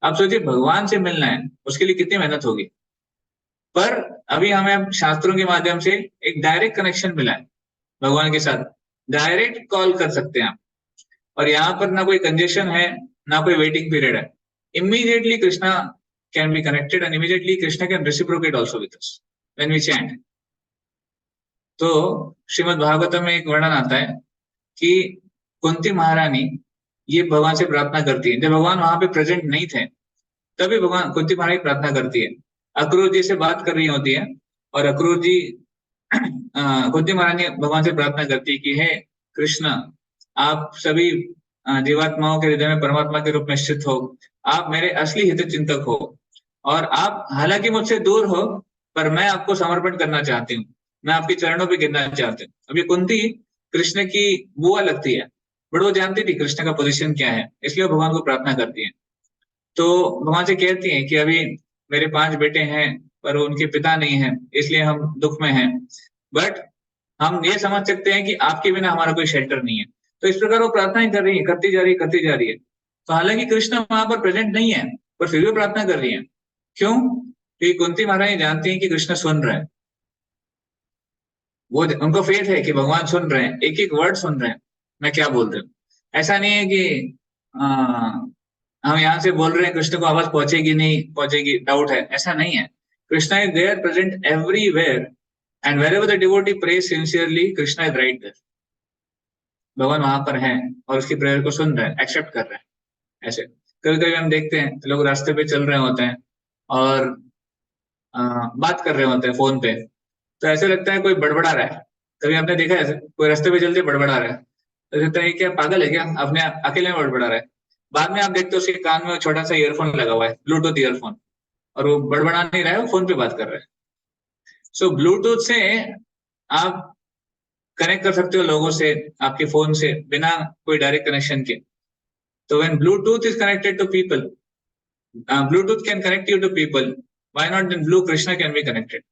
आप सोचिए, भगवान से मिलना है, उसके लिए कितनी मेहनत होगी। पर अभी हमें शास्त्रों के माध्यम से एक डायरेक्ट कनेक्शन मिला है भगवान के साथ, डायरेक्ट कॉल कर सकते हैं आप। और यहाँ पर ना कोई कंजेशन है, ना कोई वेटिंग पीरियड है। Immediately Krishna can be connected and immediately Krishna can reciprocate also with us when we chant. तो श्रीमद् भागवतम में एक वर्णन आता है कि कुंती महारानी ये भगवान से प्रार्थना करती है। जब भगवान वहां पे प्रेजेंट नहीं थे, तभी भगवान कुंती महारानी प्रार्थना करती है। अक्रूर जी से बात कर रही होती है, और अक्रूर जी कुंती महारानी भगवान से प्रार्थना करती है कि हे कृष्ण, आप सभी जीवात्माओं के हृदय में परमात्मा के रूप में स्थित हो, आप मेरे असली हित चिंतक हो, और आप हालांकि मुझसे दूर हो, पर मैं आपको समर्पण करना चाहती हूँ, मैं आपके चरणों पे गिरना चाहती हूँ। अभी कुंती कृष्ण की बुआ लगती है, बट वो जानती थी कृष्ण का पोजीशन क्या है, इसलिए वो भगवान को प्रार्थना करती है। तो भगवान से कहती है कि अभी मेरे 5 बेटे हैं, पर उनके पिता नहीं है, इसलिए हम दुख में हैं। बट हम ये समझ सकते हैं कि आपके बिना हमारा कोई शेल्टर नहीं है। तो इस प्रकार वो प्रार्थना ही कर रही है, करती जा रही है, करती जा रही है। तो हालांकि कृष्ण वहां पर प्रेजेंट नहीं है, पर फिर भी प्रार्थना कर रही है। क्यों? क्योंकि कुंती महारानी जानती है कि कृष्ण सुन रहे हैं। वो उनको फेथ है कि भगवान सुन रहे हैं, एक एक वर्ड सुन रहे हैं, मैं क्या बोल रही हूँ। ऐसा नहीं है कि हम यहाँ से बोल रहे हैं कृष्ण को आवाज पहुंचेगी नहीं पहुंचेगी, डाउट है, ऐसा नहीं है। Krishna is there present everywhere, and wherever the devotee prays sincerely, Krishna is right there. भगवान वहां पर है और उसकी प्रेयर को सुन रहे हैं, एक्सेप्ट कर रहे हैं। ऐसे कभी कभी हम देखते हैं लोग रास्ते पे चल रहे होते हैं और बात कर रहे होते हैं फोन पे, तो ऐसे लगता है कोई बड़बड़ा रहा है। कभी आपने देखा है ऐसे कोई रास्ते पे चलते बड़बड़ा रहा है, तो लगता है क्या पागल है क्या, अपने अकेले में बड़बड़ा रहा है। बाद में आप देखते हो उसके कान में छोटा सा ईयरफोन लगा हुआ है, ब्लूटूथ ईयरफोन, और वो बड़बड़ा नहीं रहा है, वो फोन पे बात कर रहा है। सो ब्लूटूथ से आप कनेक्ट कर सकते हो लोगों से आपके फोन से बिना कोई डायरेक्ट कनेक्शन के। तो when Bluetooth is connected to people, Bluetooth can connect you to people, why not then blue Krishna can be connected.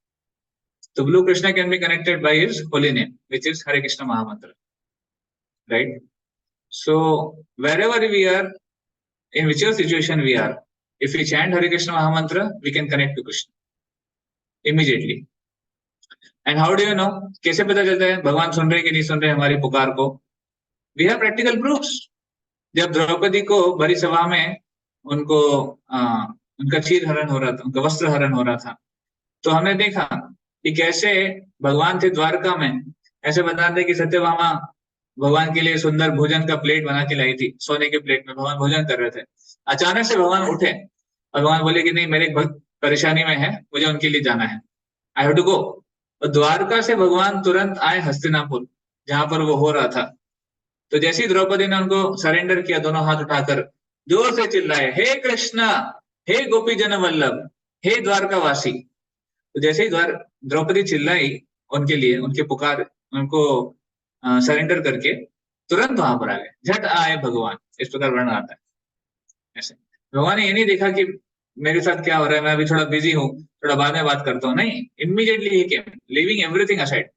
तो blue Krishna can be connected by his holy name, which is Hare Krishna Mahamantra, right? So wherever we are, in whichever situation we are, if we chant Hare Krishna Mahamantra, we can connect to Krishna immediately. And how do you know? कैसे पता चलता है भगवान सुन रहे कि नहीं सुन रहे हमारी पुकार को? We have practical proofs. जब द्रौपदी को भरी सभा में उनको उनका चीर हरण हो रहा था, उनका वस्त्र हरण हो रहा था, तो हमने देखा कि कैसे भगवान थे द्वारका में। ऐसे बताते कि सत्यभामा भगवान के लिए सुंदर भोजन का प्लेट बना के लाई थी, सोने के प्लेट में भगवान भोजन कर रहे थे। अचानक से भगवान उठे और भगवान बोले कि नहीं, मेरे एक भक्त परेशानी में है, मुझे उनके लिए जाना है, आई हैव टू गो। और द्वारका से भगवान तुरंत आए हस्तिनापुर, जहां पर वो हो रहा था। तो जैसे ही द्रौपदी ने उनको सरेंडर किया, दोनों हाथ उठाकर जोर से चिल्लाए, हे कृष्णा, हे गोपी जन वल्लभ, हे द्वारकावासी। तो जैसे ही द्रौपदी चिल्लाई उनके लिए, उनके पुकार, उनको सरेंडर करके तुरंत वहां पर आ गए, झट आए भगवान। इस प्रकार वर्णन आता है। ऐसे भगवान ने ये नहीं देखा कि मेरे साथ क्या हो रहा है, मैं अभी थोड़ा बिजी हूँ, थोड़ा बाद में बात करता हूँ, नहीं, इमीडिएटली ही came, leaving everything aside.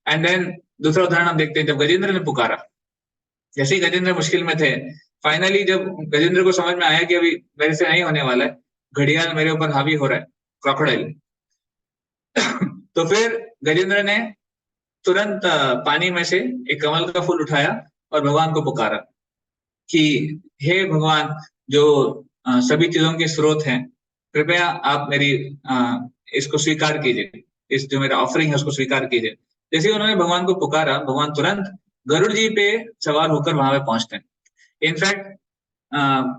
And then दूसरा उदाहरण हम देखते हैं, जब गजेंद्र ने पुकारा, जैसे ही गजेंद्र मुश्किल में थे, फाइनली जब गजेंद्र को समझ में आया कि अभी मेरे से नहीं होने वाला है, घड़ियाल मेरे ऊपर हावी हो रहा है, क्रोकोडाइल, तो फिर गजेंद्र ने तुरंत पानी में से एक कमल का फूल उठाया और भगवान को पुकारा कि हे भगवान, जो सभी चीजों के स्रोत हैं, कृपया आप मेरी इसको स्वीकार कीजिए, इस जो मेरा ऑफरिंग है उसको स्वीकार कीजिए। जैसे उन्होंने भगवान को पुकारा, भगवान तुरंत गरुड़ जी पे सवार होकर वहां पे पहुंचते हैं। इनफैक्ट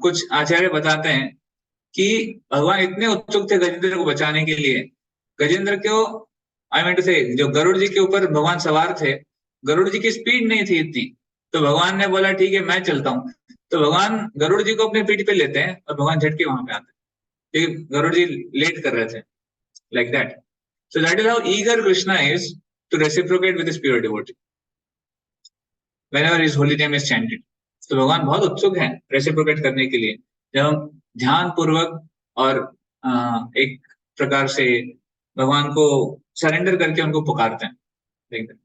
कुछ आचार्य बताते हैं कि भगवान इतने उत्सुक थे गजेंद्र को बचाने के लिए, गजेंद्र को, आई मीन टू से, जो गरुड़ जी के ऊपर भगवान सवार थे, गरुड़ जी की स्पीड नहीं थी इतनी, तो भगवान ने बोला ठीक है मैं चलता हूँ। तो भगवान गरुड़ जी को अपने पीठ पे लेते हैं और भगवान झटके वहां पे आते हैं, क्योंकि गरुड़ जी लेट कर रहे थे, like that. So that is how eager Krishna is to reciprocate with his pure devotee whenever his holy name is chanted. तो भगवान बहुत उत्सुक हैं रेसिप्रोकेट करने के लिए, जब हम ध्यान पूर्वक और एक प्रकार से भगवान को सरेंडर करके उनको पुकारते हैं। देखते हैं।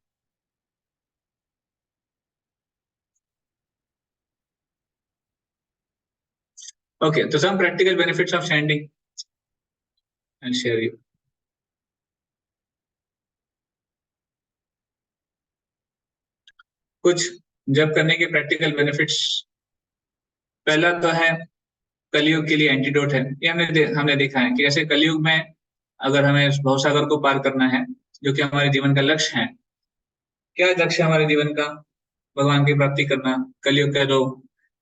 Okay, so some practical benefits of chanting. I'll share you. कुछ जब करने के प्रैक्टिकल बेनिफिट्स, पहला तो है कलयुग के लिए एंटीडोट है। ये हमने देखा है कि ऐसे कलयुग में अगर हमें भवसागर को पार करना है, जो कि हमारे जीवन का लक्ष्य है, क्या लक्ष्य है हमारे जीवन का? भगवान की प्राप्ति करना। कलयुग का जो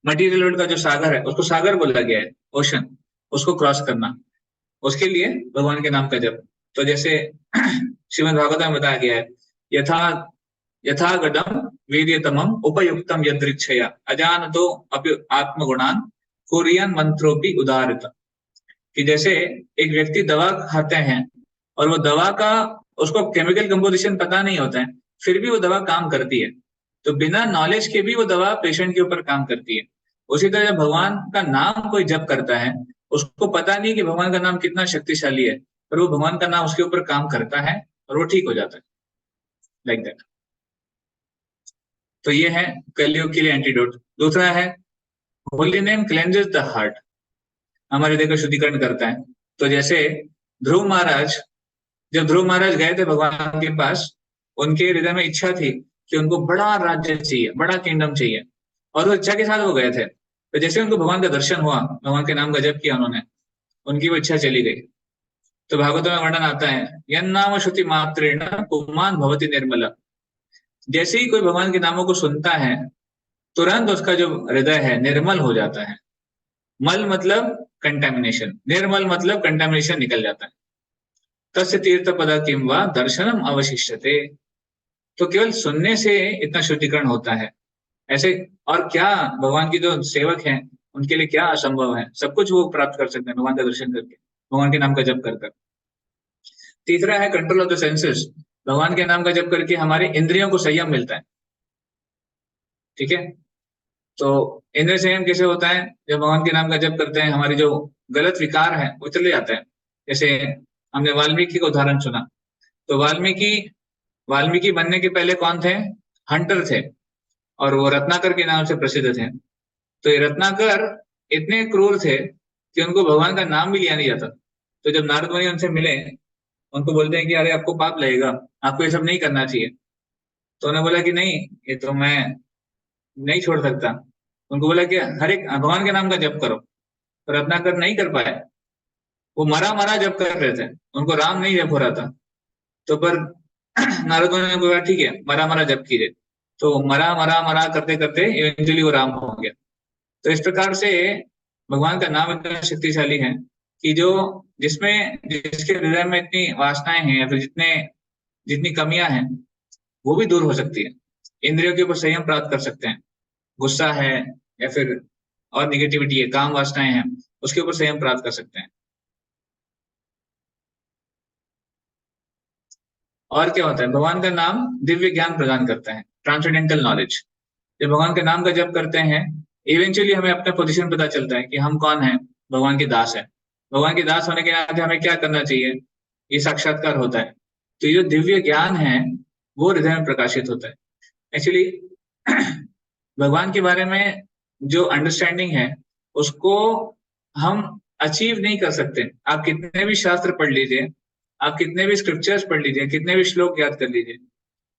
मटीरियल वर्ल्ड का जो सागर है, उसको सागर बोला गया है, ओशन, उसको क्रॉस करना, उसके लिए भगवान के नाम का जप। तो जैसे श्रीमद् भागवत में बताया गया है, यथा यथागतम वेद्यतमम उपयुक्तम यदृच्छया अजानतो आत्मगुणान कुर्यान मंत्रोपि उदारत। कि जैसे एक व्यक्ति दवा खाते हैं और वो दवा का, उसको केमिकल कंपोजिशन पता नहीं होता है, फिर भी वो दवा काम करती है, तो बिना नॉलेज के भी वो दवा पेशेंट के ऊपर काम करती है। उसी तरह जब भगवान का नाम कोई जप करता है, उसको पता नहीं कि भगवान का नाम कितना शक्तिशाली है, पर वो भगवान का नाम उसके ऊपर काम करता है और वो ठीक हो जाता है, लाइक दैट। तो ये है कलयुग के लिए एंटीडोट। दूसरा है holy name cleanses the heart, हमारे हृदय का शुद्धिकरण करता है। तो जैसे ध्रुव महाराज, जब ध्रुव महाराज गए थे भगवान के पास, उनके हृदय में इच्छा थी कि उनको बड़ा राज्य चाहिए, बड़ा किंगडम चाहिए, और वो इच्छा के साथ वो गए थे। तो जैसे उनको भगवान का दर्शन हुआ, भगवान के नाम का जप किया उन्होंने, उनकी वो इच्छा चली गई। तो भागवतों में वर्णन आता है, यन्नाम श्रुति मात्रेण पुमान् भवति निर्मला। जैसे ही कोई भगवान के नामों को सुनता है, तुरंत उसका जो हृदय है निर्मल हो जाता है। मल मतलब कंटेमिनेशन, निर्मल मतलब कंटेमिनेशन निकल जाता है। तस्य तीर्थ पद किम वा दर्शनम अवशिष्यते। तो केवल सुनने से इतना शुद्धिकरण होता है ऐसे, और क्या भगवान की जो सेवक हैं उनके लिए क्या असंभव है, सब कुछ वो प्राप्त कर सकते हैं भगवान का दर्शन करके, भगवान के नाम का जप कर कर। तीसरा है कंट्रोल ऑफ द सेंसेस। भगवान के नाम का जप करके हमारे इंद्रियों को संयम मिलता है। ठीक है, तो इंद्रिय संयम कैसे होता है? जब भगवान के नाम का जप करते हैं, हमारे जो गलत विकार है वो चले जाते हैं। जैसे हमने वाल्मीकि का उदाहरण सुना, तो वाल्मीकि वाल्मीकि बनने के पहले कौन थे? हंटर थे, और वो रत्नाकर के नाम से प्रसिद्ध थे। तो ये रत्नाकर इतने क्रूर थे कि उनको भगवान का नाम भी लिया नहीं जाता। तो जब नारद मुनि उनसे मिले, उनको बोलते हैं कि अरे आपको पाप लगेगा, आपको ये सब नहीं करना चाहिए। तो उन्होंने बोला कि नहीं, ये तो मैं नहीं छोड़ सकता। उनको बोला कि हर एक भगवान के नाम का जप करो। तो रत्नाकर नहीं कर पाए, वो मरा मरा जप कर रहे थे, उनको राम नहीं जप हो रहा था। तो पर नारद मुनि ने बोला ठीक है, मरा मरा जप कीजिए। तो मरा मरा मरा करते करते इवेंचुअली वो राम हो गया। तो इस प्रकार से भगवान का नाम इतना शक्तिशाली है कि जो जिसमें जिसके हृदय में इतनी वासनाएं हैं या फिर जितने जितनी कमियां हैं वो भी दूर हो सकती है। इंद्रियों के ऊपर संयम प्राप्त कर सकते हैं। गुस्सा है या फिर और निगेटिविटी है, काम वासनाएं हैं, उसके ऊपर संयम प्राप्त कर सकते हैं। और क्या होता है? भगवान का नाम दिव्य ज्ञान प्रदान करता है, ट्रांसेंडेंटल नॉलेज। जब भगवान के नाम का जप करते हैं, इवेंचुअली हमें अपना पोजीशन पता चलता है कि हम कौन है, भगवान के दास है। भगवान के दास होने के नाते हमें क्या करना चाहिए, ये साक्षात्कार होता है। तो ये जो दिव्य ज्ञान है वो हृदय में प्रकाशित होता है। एक्चुअली भगवान के बारे में जो अंडरस्टैंडिंग है उसको हम अचीव नहीं कर सकते। आप कितने भी शास्त्र पढ़ लीजिए, आप कितने भी स्क्रिप्चर्स पढ़ लीजिए, कितने भी श्लोक याद कर लीजिए,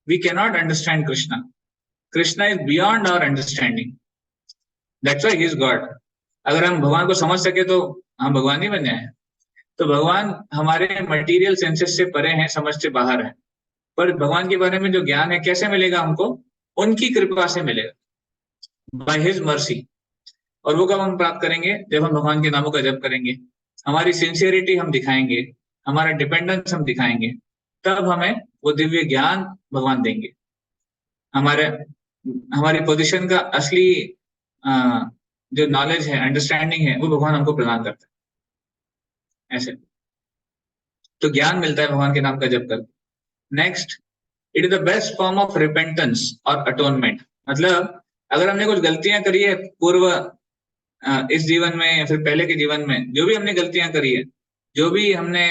we can not understand Krishna. Krishna is beyond our understanding, that's why he is God. अगर हम भगवान को समझ सके तो हम भगवान ही बन जाए। तो भगवान हमारे मटेरियल सेंसेस से परे हैं, समझ से बाहर है। पर भगवान के बारे में जो ज्ञान है कैसे मिलेगा हमको? उनकी कृपा से मिलेगा, बाय हिज मर्सी। और वो कब हम प्राप्त करेंगे? जब हम भगवान के नामों का जप करेंगे, हमारी सिंसियरिटी हम दिखाएंगे, हमारा डिपेंडेंस हम दिखाएंगे, तब हमें वो दिव्य ज्ञान भगवान देंगे। हमारे हमारी पोजीशन का असली जो नॉलेज है, अंडरस्टैंडिंग है, वो भगवान हमको प्रदान करता है। ऐसे तो ज्ञान मिलता है भगवान के नाम का जप कर। Next, it is the best form of repentance और अटोनमेंट। मतलब अगर हमने कुछ गलतियां करी है पूर्व इस जीवन में या फिर पहले के जीवन में, जो भी हमने गलतियां करी है, जो भी हमने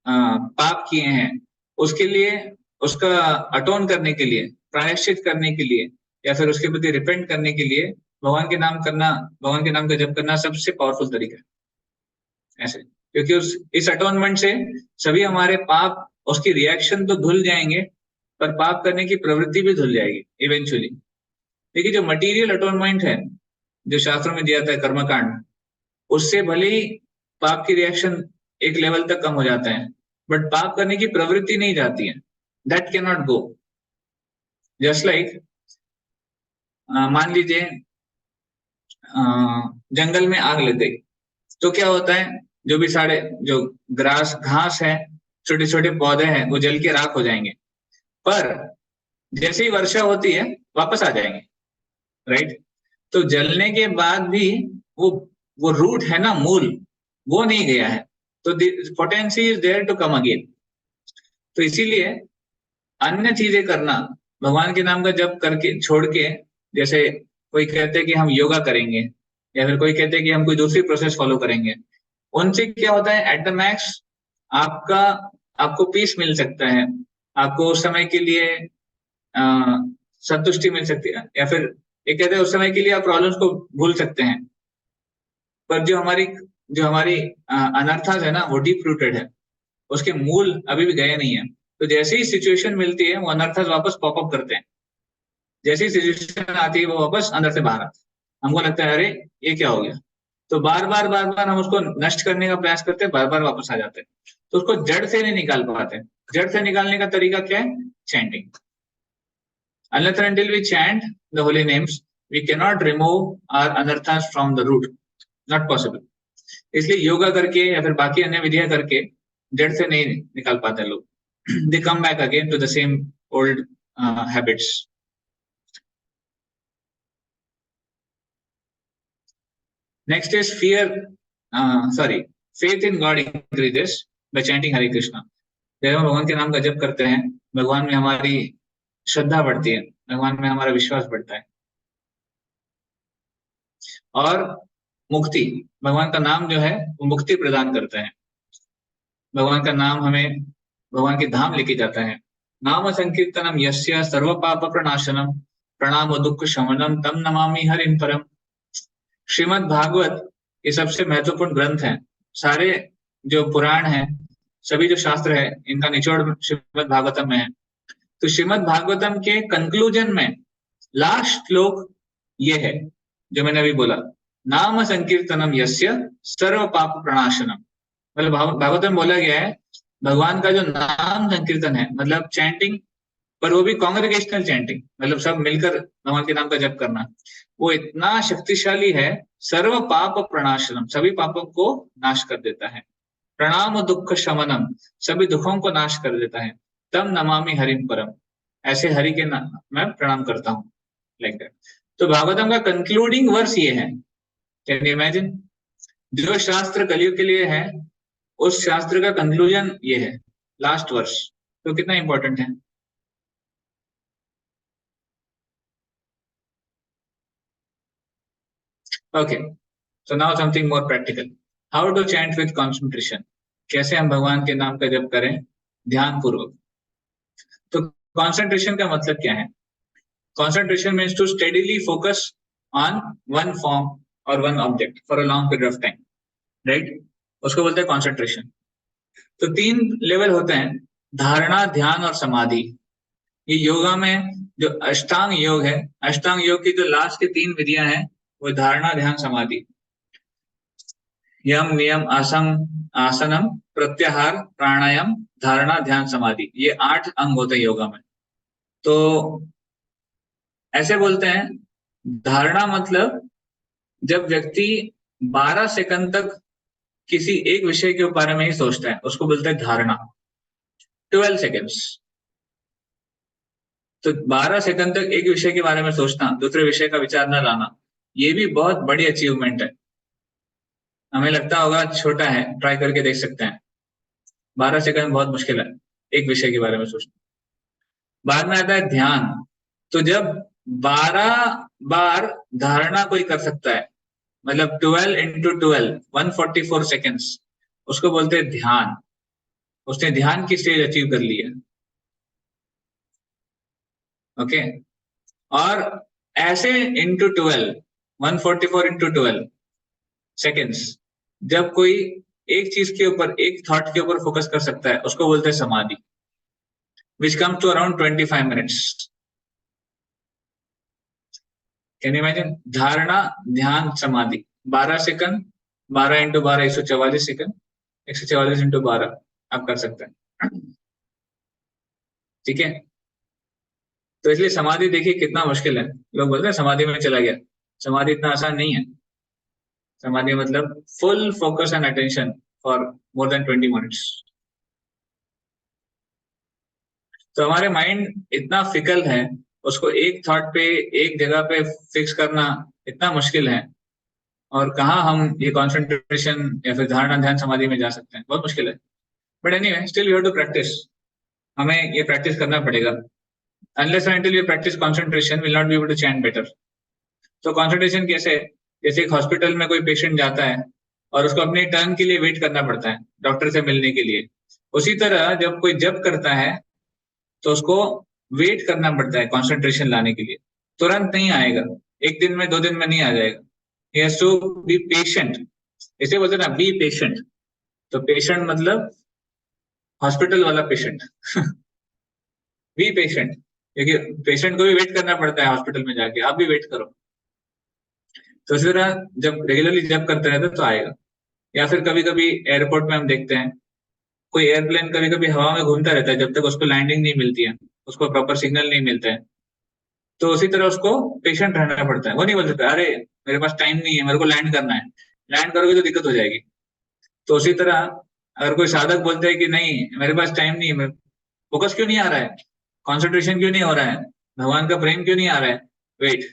पाप किए हैं, उसके लिए, उसका अटोन करने के लिए, प्रायश्चित करने के लिए, या फिर उसके प्रति रिपेंट करने के लिए भगवान के नाम करना, भगवान के नाम का जप करना सबसे पावरफुल तरीका है। ऐसे क्योंकि इस अटोनमेंट से सभी हमारे पाप, उसकी रिएक्शन तो धुल जाएंगे, पर पाप करने की प्रवृत्ति भी धुल जाएगी इवेंचुअली। देखिए जो मटीरियल अटोनमेंट है जो शास्त्रों में दिया था है, कर्मकांड, उससे भले ही पाप की रिएक्शन एक लेवल तक कम हो जाता है, बट पाप करने की प्रवृत्ति नहीं जाती है। That can not go. Just like मान लीजिए जंगल में आग लग गई, तो क्या होता है? जो भी सारे जो ग्रास घास है, छोटे छोटे पौधे हैं, वो जल के राख हो जाएंगे। पर जैसे ही वर्षा होती है वापस आ जाएंगे, राइट? तो जलने के बाद भी वो रूट है ना, मूल, वो नहीं गया है, तो potency is there to come again. तो इसीलिए अन्य चीजें करना, भगवान के नाम का जप करके छोड़ के, जैसे कोई कहते हैं कि हम योगा करेंगे, या फिर कोई कहते हैं कि हम कोई दूसरी प्रोसेस फॉलो करेंगे, उनसे क्या होता है? एट द मैक्स आपका आपको पीस मिल सकता है, आपको उस समय के लिए संतुष्टि मिल सकती है, या फिर एक कहते हैं उस समय के लिए आप प्रॉब्लम्स को भूल सकते हैं। पर जो हमारी अनर्थास है ना, वो डीप रूटेड है, उसके मूल अभी भी गए नहीं है। तो जैसे ही सिचुएशन मिलती है वो अनर्थास वापस पॉपअप करते हैं, जैसी सिचुएशन आती है वो वापस अंदर से बाहर आते हैं। हमको लगता है अरे ये क्या हो गया, तो बार बार हम उसको नष्ट करने का प्रयास करते हैं, बार बार वापस आ जाते हैं, तो उसको जड़ से नहीं निकाल पाते। जड़ से निकालने का तरीका क्या है? Chanting. Unless and until we chant the holy names, we cannot remove our anarthas from the root. Not possible. इसलिए योगा करके या फिर बाकी अन्य विधियां करके जड़ से नहीं निकाल पाते लोग. They come back again to the same old habits. Next is faith in God increases by chanting Hare Krishna. जब हम भगवान के नाम का जप करते हैं, भगवान में हमारी श्रद्धा बढ़ती है, भगवान में हमारा विश्वास बढ़ता है। और मुक्ति, भगवान का नाम जो है वो मुक्ति प्रदान करता है। भगवान का नाम हमें भगवान के धाम लेके जाता है। नाम संकीर्तनम यस्य सर्व पाप प्रणाशनम प्रणाम दुख शमनम तम नमामि हरिम परम। श्रीमद् भागवत ये सबसे महत्वपूर्ण ग्रंथ है। सारे जो पुराण है, सभी जो शास्त्र है, इनका निचोड़ श्रीमद् भागवतम में है। तो श्रीमद् भागवतम के कंक्लूजन में लास्ट श्लोक ये है जो मैंने अभी बोला, नाम संकीर्तनम यस्य सर्व पाप प्रणाशनम। मतलब भागवतम बोला गया है भगवान का जो नाम संकीर्तन है, मतलब चैंटिंग, पर वो भी कांग्रेगेशनल चैंटिंग, मतलब सब मिलकर भगवान के नाम का जप करना, वो इतना शक्तिशाली है। सर्व पाप प्रणाशनम, सभी पापों को नाश कर देता है। प्रणाम दुख शमनम, सभी दुखों को नाश कर देता है। तम नमामि हरिम परम, ऐसे हरि के नाम मैं प्रणाम करता हूँ, लाइक दैट। तो भागवतम का कंक्लूडिंग वर्स ये है, कैन यू इमेजिन? जो शास्त्र कलयुग के लिए है, उस शास्त्र का कंक्लूजन ये है, लास्ट वर्ष। तो कितना इंपॉर्टेंट है। Okay, so now something more practical, how to chant with concentration. कैसे हम भगवान के नाम का जप करें ध्यान पूर्वक। तो कंसंट्रेशन का मतलब क्या है? Concentration means to steadily focus on one form और one object for a long period of time, right? उसको बोलते हैं कंसंट्रेशन। तो 3 लेवल होते हैं, धारणा, ध्यान और समाधि। ये योगा में जो अष्टांग योग है, अष्टांग योग की जो लास्ट की 3 विधियां हैं वो धारणा, ध्यान, समाधि। यम नियम आसनम प्रत्याहार प्राणायाम धारणा ध्यान समाधि, ये 8 अंग होते हैं योगा में। तो ऐसे बोलते हैं, धारणा मतलब जब व्यक्ति 12 सेकंड तक किसी एक विषय के बारे में ही सोचता है, उसको बोलते हैं धारणा। 12 सेकेंड्स, तो 12 सेकंड तक एक विषय के बारे में सोचना, दूसरे विषय का विचार न लाना, ये भी बहुत बड़ी अचीवमेंट है। हमें लगता होगा छोटा है, ट्राई करके देख सकते हैं। 12 सेकंड बहुत मुश्किल है एक विषय के बारे में सोचना। बाद में आता है ध्यान। तो जब 12 बार धारणा कोई कर सकता है, मतलब 12 into 12 144 सेकेंड्स, उसको बोलते हैं ध्यान। उसने ध्यान की स्टेज अचीव कर ली है। ओके, और ऐसे into 12 144 into 12 सेकेंड्स, जब कोई एक चीज के ऊपर, एक थॉट के ऊपर फोकस कर सकता है, उसको बोलते हैं समाधि, which comes to around 25 minutes. Can you imagine? धारणा, ध्यान, समाधि, 12 सेकंड, 12 into 12 144 सेकंड, 144 into 12 आप कर सकते हैं। ठीक है, तो इसलिए समाधि देखिए कितना मुश्किल है। लोग बोलते हैं समाधि में चला गया, समाधि इतना आसान नहीं है। समाधि मतलब full focus and attention for more than 20 minutes. तो हमारे माइंड इतना फिकल है, उसको एक थॉट पे, एक जगह पे फिक्स करना इतना मुश्किल है। और कहाँ हम ये कंसंट्रेशन या फिर धारणा ध्यान समाधि में जा सकते हैं, बहुत मुश्किल है। But anyway, still you have to practice, हमें ये प्रैक्टिस करना पड़ेगा। Unless and until you practice concentration, will not be able to chant better. तो कंसंट्रेशन कैसे? जैसे एक हॉस्पिटल में कोई पेशेंट जाता है और उसको अपने टर्न के लिए वेट करना पड़ता है डॉक्टर से मिलने के लिए, उसी तरह जब कोई जप करता है तो उसको वेट करना पड़ता है कंसंट्रेशन लाने के लिए। तुरंत नहीं आएगा, एक दिन में 2 दिन में नहीं आ जाएगा। He has to be patient। इसे बोलते हैं ना, बी पेशेंट। तो पेशेंट मतलब हॉस्पिटल वाला पेशेंट। बी पेशेंट, क्योंकि पेशेंट को भी वेट करना पड़ता है हॉस्पिटल में जाके, आप भी वेट करो। तो इसी तरह जब रेगुलरली जब करते रहते तो आएगा। या फिर कभी कभी एयरपोर्ट में हम देखते हैं कोई एयरप्लेन कभी कभी हवा में घूमता रहता है जब तक उसको लैंडिंग नहीं मिलती है, उसको प्रॉपर सिग्नल नहीं मिलता है। तो उसी तरह उसको पेशेंट रहना पड़ता है। वो नहीं बोल सकता अरे मेरे पास टाइम नहीं है, मेरे को लैंड करना है, लैंड करोगे तो दिक्कत हो जाएगी। तो उसी तरह अगर कोई साधक बोलते हैं कि नहीं मेरे पास टाइम नहीं है, फोकस क्यों नहीं आ रहा है, कॉन्सेंट्रेशन क्यों नहीं हो रहा है, भगवान का प्रेम क्यों नहीं आ रहा है, वेट,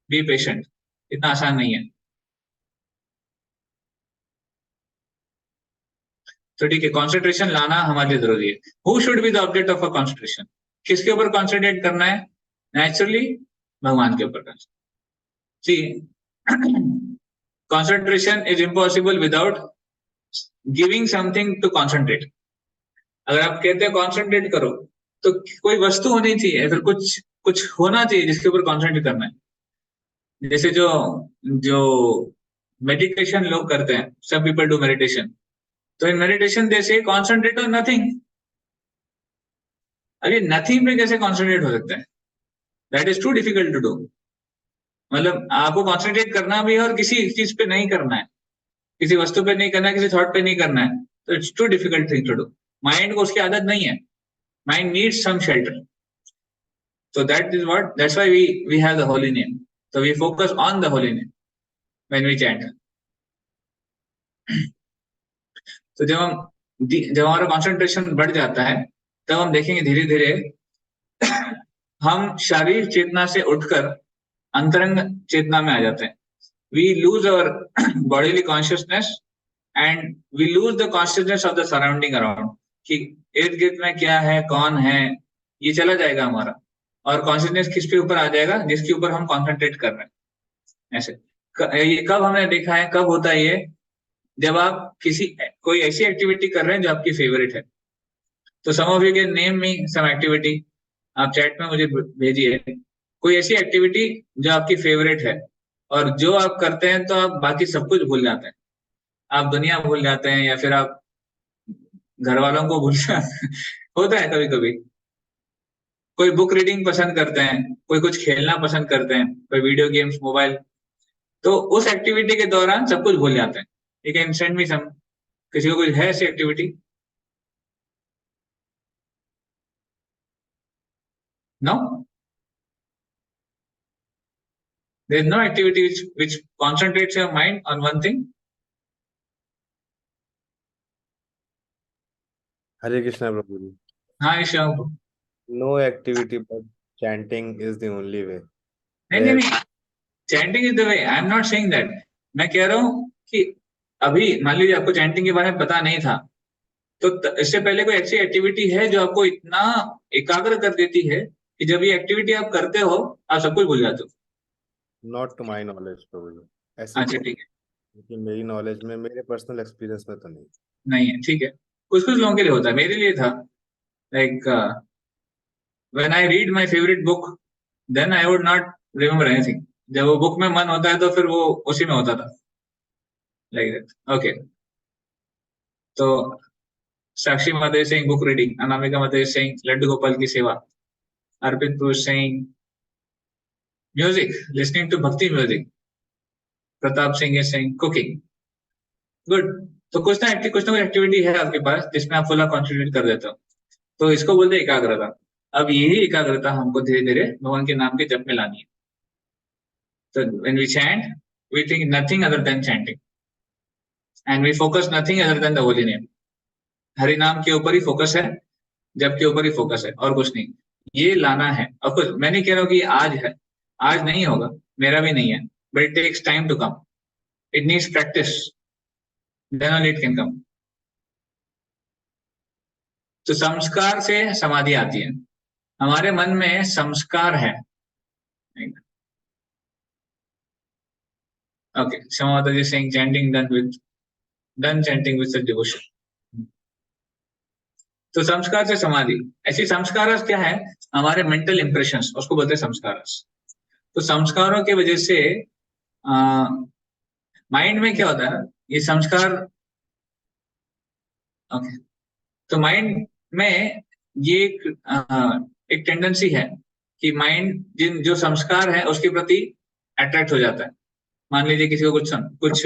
बी पेशेंट, इतना आसान नहीं है। तो ठीक है, कॉन्सेंट्रेशन लाना हमारे लिए जरूरी है। Who should be the object of a concentration, किसके ऊपर कॉन्सेंट्रेट करना है? नेचुरली भगवान के ऊपर। सी concentration is impossible without giving something to concentrate। अगर आप कहते हैं कंसंट्रेट करो तो कोई वस्तु होनी चाहिए, फिर कुछ कुछ होना चाहिए जिसके ऊपर कंसंट्रेट करना है। जैसे जो जो मेडिटेशन लोग करते हैं, सब पीपल डू मेडिटेशन, तो इन meditation they say concentrate on nothing. अरे नथिंग पे कैसे कंसंट्रेट हो सकता है? That is too difficult to do. मतलब आपको कंसंट्रेट करना भी है और किसी चीज पे नहीं करना है, किसी वस्तु पे नहीं करना है, किसी थॉट पे नहीं करना है, तो it's too difficult thing to do. Mind को उसकी आदत नहीं है, mind needs some shelter. So that is what, that's why we have the holy name. So we focus on the holy name when we chant. तो जब हमारा concentration बढ़ जाता है तब हम देखेंगे धीरे धीरे हम शारीरिक चेतना से उठकर अंतरंग चेतना में आ जाते हैं। We lose our bodily consciousness and we lose the consciousness of the surrounding around, कि इर्द गिर्द में क्या है, कौन है, ये चला जाएगा हमारा। और कॉन्शियसनेस किस पे ऊपर आ जाएगा? जिसके ऊपर हम कॉन्सेंट्रेट कर रहे हैं। ऐसे ये कब हमने देखा है, कब होता है ये? जब आप कोई ऐसी एक्टिविटी कर रहे हैं जो आपकी फेवरेट है। तो some of you can name me some activity, आप चैट में मुझे भेजिए कोई ऐसी एक्टिविटी जो आपकी फेवरेट है और जो आप करते हैं तो आप बाकी सब कुछ भूल जाते हैं। आप दुनिया भूल जाते हैं या फिर आप घर वालों को भूल जाते हैं। होता है कभी कभी। कोई बुक रीडिंग पसंद करते हैं, कोई कुछ खेलना पसंद करते हैं, कोई वीडियो गेम्स, मोबाइल, तो उस एक्टिविटी के दौरान सब कुछ भूल जाते हैं। You can send me some, किसी को कुछ है ऐसी activity? No, there is no activity which concentrates your mind on one thing. Hare Krishna प्रभु जी। हाँ ईश्वर, No activity but chanting is the only way. नहीं नहीं नहीं, chanting is the way, I am not saying that. मैं कह रहा हूँ कि अभी मान लीजिए आपको चैंटिंग के बारे में पता नहीं था, तो इससे पहले कोई ऐसी एक्टिविटी है जो आपको इतना एकाग्र कर देती है कि जब ये एक्टिविटी आप करते हो आप सब कुछ भूल जाते हो? Not to my knowledge प्रभु जी। ऐसी अच्छा ठीक है, कि मेरी नॉलेज में, मेरे पर्सनल एक्सपीरियंस में तो नहीं। नहीं है, ठीक है, कुछ कुछ लोगों के लिए होता है, मेरे लिए था। Like when I read my favourite book then I would not remember anything. जब वो बुक में मन होता है तो फिर वो उसी में होता था, लाइक दैट। ओके, तो साक्षी माता is saying book reading, Anamika माता इज सेइंग लड्डू गोपाल की सेवा, अर्पित पुरुष सेइंग म्यूजिक, लिसनिंग टू भक्ति music, Pratap Singh is saying cooking. Good. तो कुछ ना कुछ एक्टिविटी है आपके पास जिसमें आप फुल कॉन्सेंट्रेट कर देते हो, तो इसको बोलते हैं एकाग्रता। अब यही एकाग्रता हमको धीरे धीरे भगवान के नाम के जप में लानी है। तो when we chant, we think nothing other than chanting and we focus nothing other than the holy name। Hari नाम के ऊपर ही फोकस है, जप के ऊपर ही फोकस है, और कुछ नहीं। ये लाना है। अब कुछ मैं नहीं कह रहा हूँ कि आज है, आज नहीं होगा, मेरा भी नहीं है, but it takes time to come, it needs practice, then only it can come. तो संस्कार से समाधि आती है। हमारे मन में संस्कार है। Okay, Shama ji saying chanting done chanting with such devotion। तो संस्कार से समाधि, ऐसी संस्कार क्या है? हमारे मेंटल इंप्रेशंस, उसको बोलते हैं संस्कार। तो संस्कारों की वजह से माइंड में क्या होता है, ये संस्कार। ओके, तो माइंड में ये एक टेंडेंसी है कि माइंड जो संस्कार है उसके प्रति अट्रैक्ट हो जाता है। मान लीजिए किसी को कुछ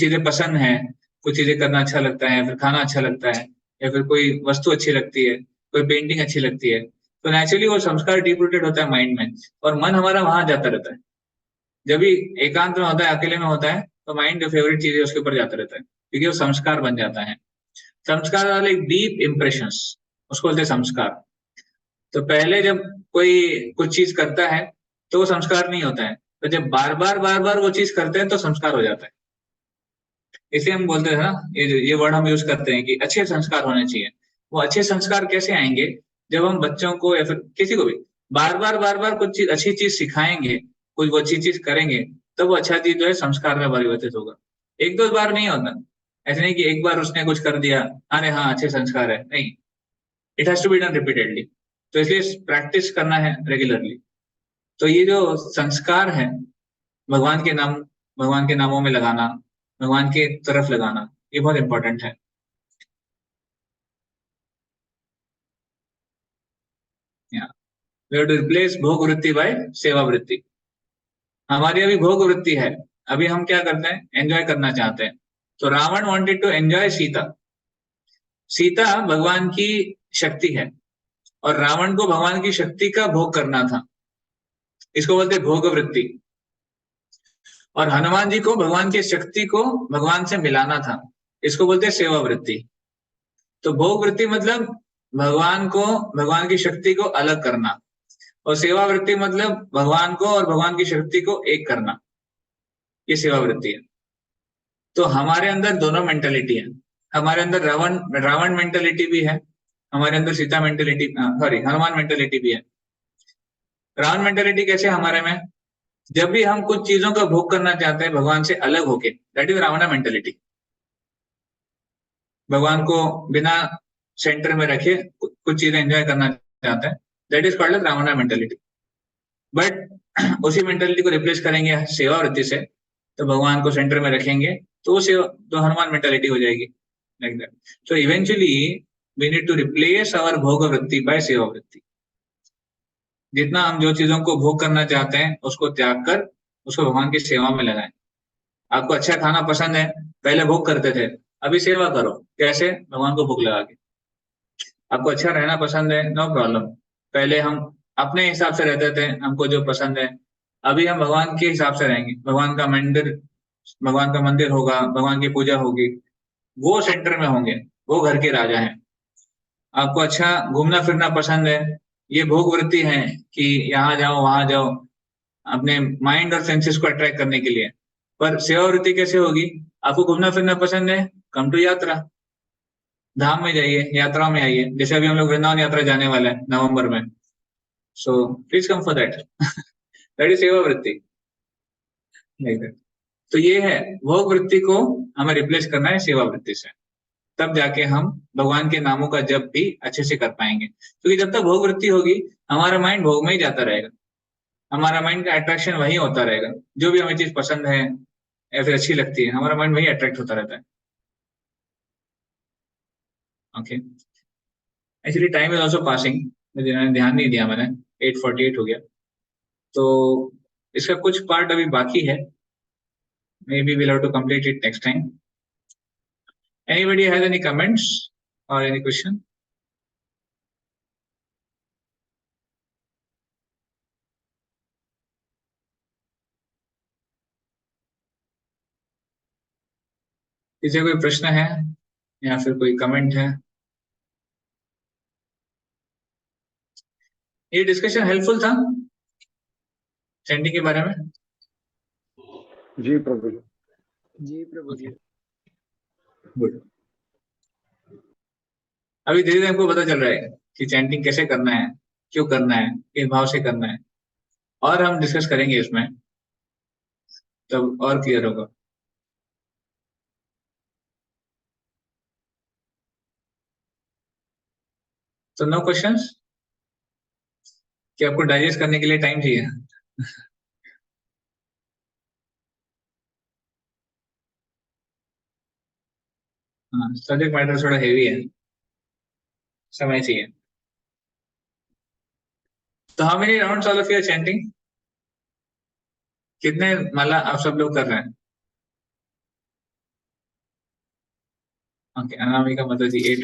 चीजें पसंद है, कुछ चीजें करना अच्छा लगता है, फिर खाना अच्छा लगता है, या फिर कोई वस्तु अच्छी लगती है, कोई पेंटिंग अच्छी लगती है, तो नेचुरली वो संस्कार डीप रूटेड होता है माइंड में, और मन हमारा वहां जाता रहता है। जब भी एकांत में होता है, अकेले में होता है, तो माइंड जो फेवरेट चीज है उसके ऊपर जाता रहता है, क्योंकि वो संस्कार बन जाता है। संस्कार वाले डीप इम्प्रेशंस, उसको बोलते हैं संस्कार। तो पहले जब कोई कुछ चीज करता है तो वो संस्कार नहीं होता है, तो जब बार बार वो चीज करते हैं तो संस्कार हो जाता है। इसलिए हम बोलते हैं ना, ये वर्ड हम यूज करते हैं कि अच्छे संस्कार होने चाहिए। वो अच्छे संस्कार कैसे आएंगे? जब हम बच्चों को या फिर किसी को भी बार बार कुछ चीज अच्छी चीज सिखाएंगे, कुछ वो अच्छी चीज करेंगे, तब वो अच्छा चीज जो है संस्कार में परिवर्तित होगा। एक दो बार नहीं होता। ऐसे नहीं कि एक बार उसने कुछ कर दिया, अरे हाँ अच्छे संस्कार है, नहीं। It has to be done repeatedly. तो इसलिए प्रैक्टिस करना है रेगुलरली। तो ये जो संस्कार है, भगवान के नाम भगवान के नामों में लगाना, भगवान के तरफ लगाना, ये बहुत इंपॉर्टेंट है। वी हैव टू रिप्लेस भोग वृत्ति बाय सेवा वृत्ति। हमारी अभी भोग वृत्ति है, अभी हम क्या करते हैं, एंजॉय करना चाहते हैं। तो Ravan wanted to enjoy Sita. Sita भगवान की शक्ति है, और रावण को भगवान की शक्ति का भोग करना था। इसको बोलते हैं भोग वृत्ति। और हनुमान जी को भगवान की शक्ति को भगवान से मिलाना था। इसको बोलते हैं सेवा वृत्ति। तो भोग वृत्ति मतलब भगवान को, भगवान की शक्ति को अलग करना, और सेवा वृत्ति मतलब भगवान को और भगवान की शक्ति को एक करना। ये सेवा वृत्ति है। तो हमारे अंदर दोनों मेंटेलिटी है। हमारे अंदर रावण रावण मेंटेलिटी भी है, हमारे अंदर Sita mentality, sorry, Hanuman mentality भी है। रावण मेंटेलिटी कैसे हमारे में? जब भी हम कुछ चीजों का भोग करना चाहते हैं भगवान से अलग होके, दैट इज रावण मेंटेलिटी। भगवान को बिना सेंटर में रखे कुछ चीजें एंजॉय करना चाहते हैं, that is called Ravan mentality. But उसी मेंटेलिटी को रिप्लेस करेंगे सेवा वृत्ति से, तो भगवान को सेंटर में रखेंगे, तो वो सेवा, तो हनुमान मेंटेलिटी हो जाएगी, like that. So eventually we need to replace our भोग वृत्ति बाय सेवा वृत्ति। जितना हम जो चीजों को भोग करना चाहते हैं उसको त्याग कर उसको भगवान की सेवा में लगाएं। आपको अच्छा खाना पसंद है, पहले भोग करते थे, अभी सेवा करो। कैसे? भगवान को भोग लगा के। आपको अच्छा रहना पसंद है, नो प्रॉब्लम, पहले हम अपने हिसाब से रहते थे, हमको जो पसंद है, अभी हम भगवान के हिसाब से रहेंगे। भगवान का मंदिर होगा, भगवान की पूजा होगी, वो सेंटर में होंगे, वो घर के राजा हैं। आपको अच्छा घूमना फिरना पसंद है, ये भोग वृत्ति है कि यहाँ जाओ वहां जाओ, अपने माइंड और सेंसेस को अट्रैक्ट करने के लिए। पर सेवा वृत्ति कैसे होगी? आपको घूमना फिरना पसंद है, कम टू यात्रा, धाम में जाइए, यात्रा में आइए। जैसे अभी हम लोग वृंदावन यात्रा जाने वाले हैं नवंबर में, so please come for that. That is सेवा वृत्ति, लाइक दैट। तो ये है, भोग वृत्ति को हमें रिप्लेस करना है सेवा वृत्ति से, तब जाके हम भगवान के नामों का जप भी अच्छे से कर पाएंगे। क्योंकि जब तक भोग वृत्ति होगी, हमारा माइंड भोग में ही जाता रहेगा, हमारा माइंड का अट्रैक्शन वही होता रहेगा। जो भी हमें चीज पसंद है या फिर अच्छी लगती है, हमारा माइंड वही अट्रैक्ट होता रहता है। Okay, actually time is also passing, मुझे ध्यान नहीं दिया मैंने, 8:48 हो गया। तो इसका कुछ पार्ट अभी बाकी है, may be we'll have to complete it next time. Anybody has any comments or any question? किसी कोई प्रश्न है या फिर कोई कमेंट है? ये डिस्कशन हेल्पफुल था चैंटिंग के बारे में? जी प्रभु जी। जी प्रभु जी। गुड। अभी धीरे धीरे हमको पता चल रहा है कि चैंटिंग कैसे करना है, क्यों करना है, किस भाव से करना है, और हम डिस्कस करेंगे इसमें, तब और क्लियर होगा। तो नो क्वेश्चंस? कि आपको डाइजेस्ट करने के लिए टाइम चाहिए? हाँ, सब्जेक्ट मैटर थोड़ा हेवी है, समय चाहिए। तो how many rounds all of you are chanting? कितने माला आप सब लोग कर रहे हैं? ओके, अनामिका माता जी 8